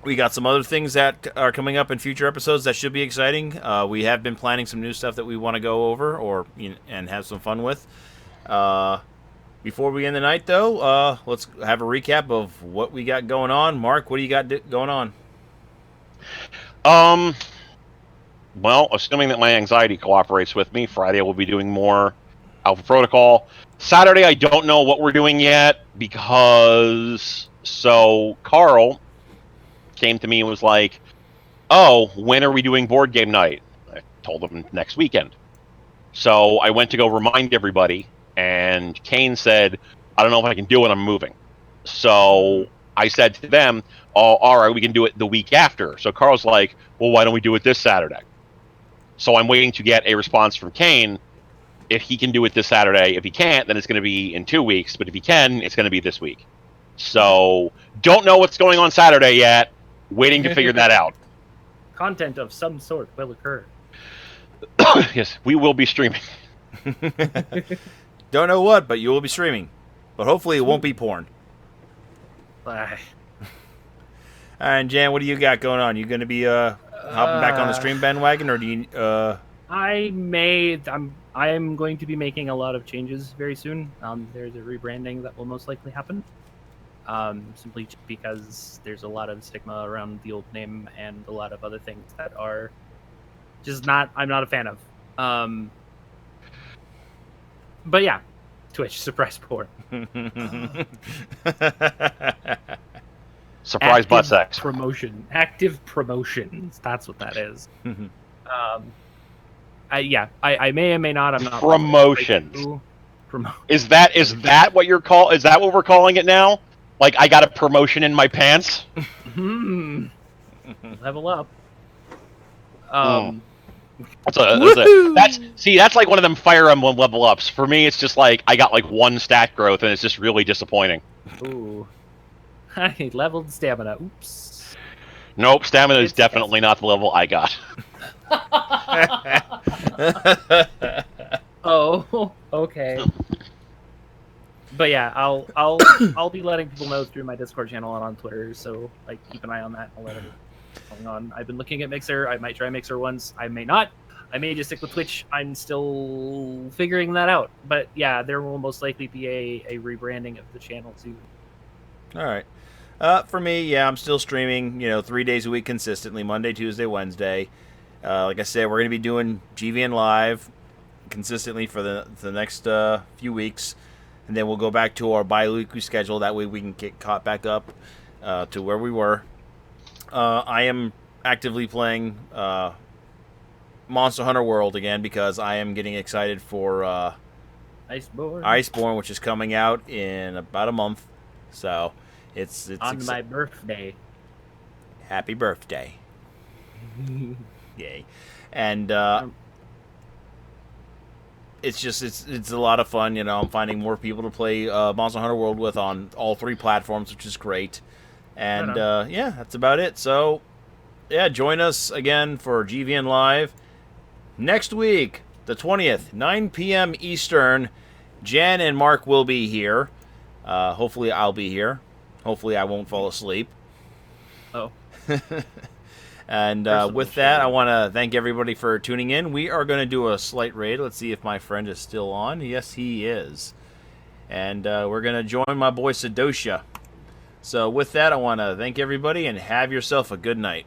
We got some other things that are coming up in future episodes that should be exciting. We have been planning some new stuff that we want to go over and have some fun with. Before we end the night, though, let's have a recap of what we got going on. Mark, what do you got going on? Well, assuming that my anxiety cooperates with me, Friday we'll be doing more Alpha Protocol. Saturday, I don't know what we're doing yet because Carl came to me and was like, "Oh, when are we doing board game night?" I told him next weekend. So I went to go remind everybody, and Kane said, "I don't know if I can do it. I'm moving." So I said to them, "Oh, all right, we can do it the week after." So Carl's like, "Well, why don't we do it this Saturday?" So I'm waiting to get a response from Kane. If he can do it this Saturday, if he can't, then it's going to be in 2 weeks. But if he can, it's going to be this week. So don't know what's going on Saturday yet. Waiting to figure that out. Content of some sort will occur. Yes, we will be streaming. Don't know what, but you will be streaming. But hopefully it won't be porn. Ah, And Jan, what do you got going on? You going to be hopping back on the stream bandwagon, or do you? I am going to be making a lot of changes very soon. There's a rebranding that will most likely happen. Simply because there's a lot of stigma around the old name and a lot of other things that are just I'm not a fan of. But yeah, Twitch surprise porn. Surprise butt sex. Active promotions. That's what that is. I may or may not. I'm not. Promotions. Is that what you're call? Is that what we're calling it now? Like I got a promotion in my pants? Level up. That's like one of them Fire Emblem level ups. For me, it's just like I got like 1 stat growth, and it's just really disappointing. Ooh. I leveled stamina. Oops. Nope, stamina is definitely not the level I got. Oh, okay. But yeah, I'll be letting people know through my Discord channel and on Twitter, so like keep an eye on that. I'll let everything going on. I've been looking at Mixer. I might try Mixer once. I may not. I may just stick with Twitch. I'm still figuring that out. But yeah, there will most likely be a rebranding of the channel soon. All right. For me, yeah, I'm still streaming, 3 days a week consistently, Monday, Tuesday, Wednesday. Like I said, we're going to be doing GVN Live consistently for the next few weeks. And then we'll go back to our bi-weekly schedule. That way we can get caught back up to where we were. I am actively playing Monster Hunter World again because I am getting excited for Iceborne, which is coming out in about a month. So it's on my birthday. Happy birthday! Yay! And it's a lot of fun. I'm finding more people to play Monster Hunter World with on all 3 platforms, which is great. And yeah, that's about it. So yeah, join us again for GVN Live next week, the 20th, 9 p.m. Eastern. Jan and Mark will be here. Hopefully I'll be here. Hopefully I won't fall asleep. Oh. And with that, I want to thank everybody for tuning in. We are going to do a slight raid. Let's see if my friend is still on. Yes, he is. And we're going to join my boy Sadosha. So with that, I want to thank everybody and have yourself a good night.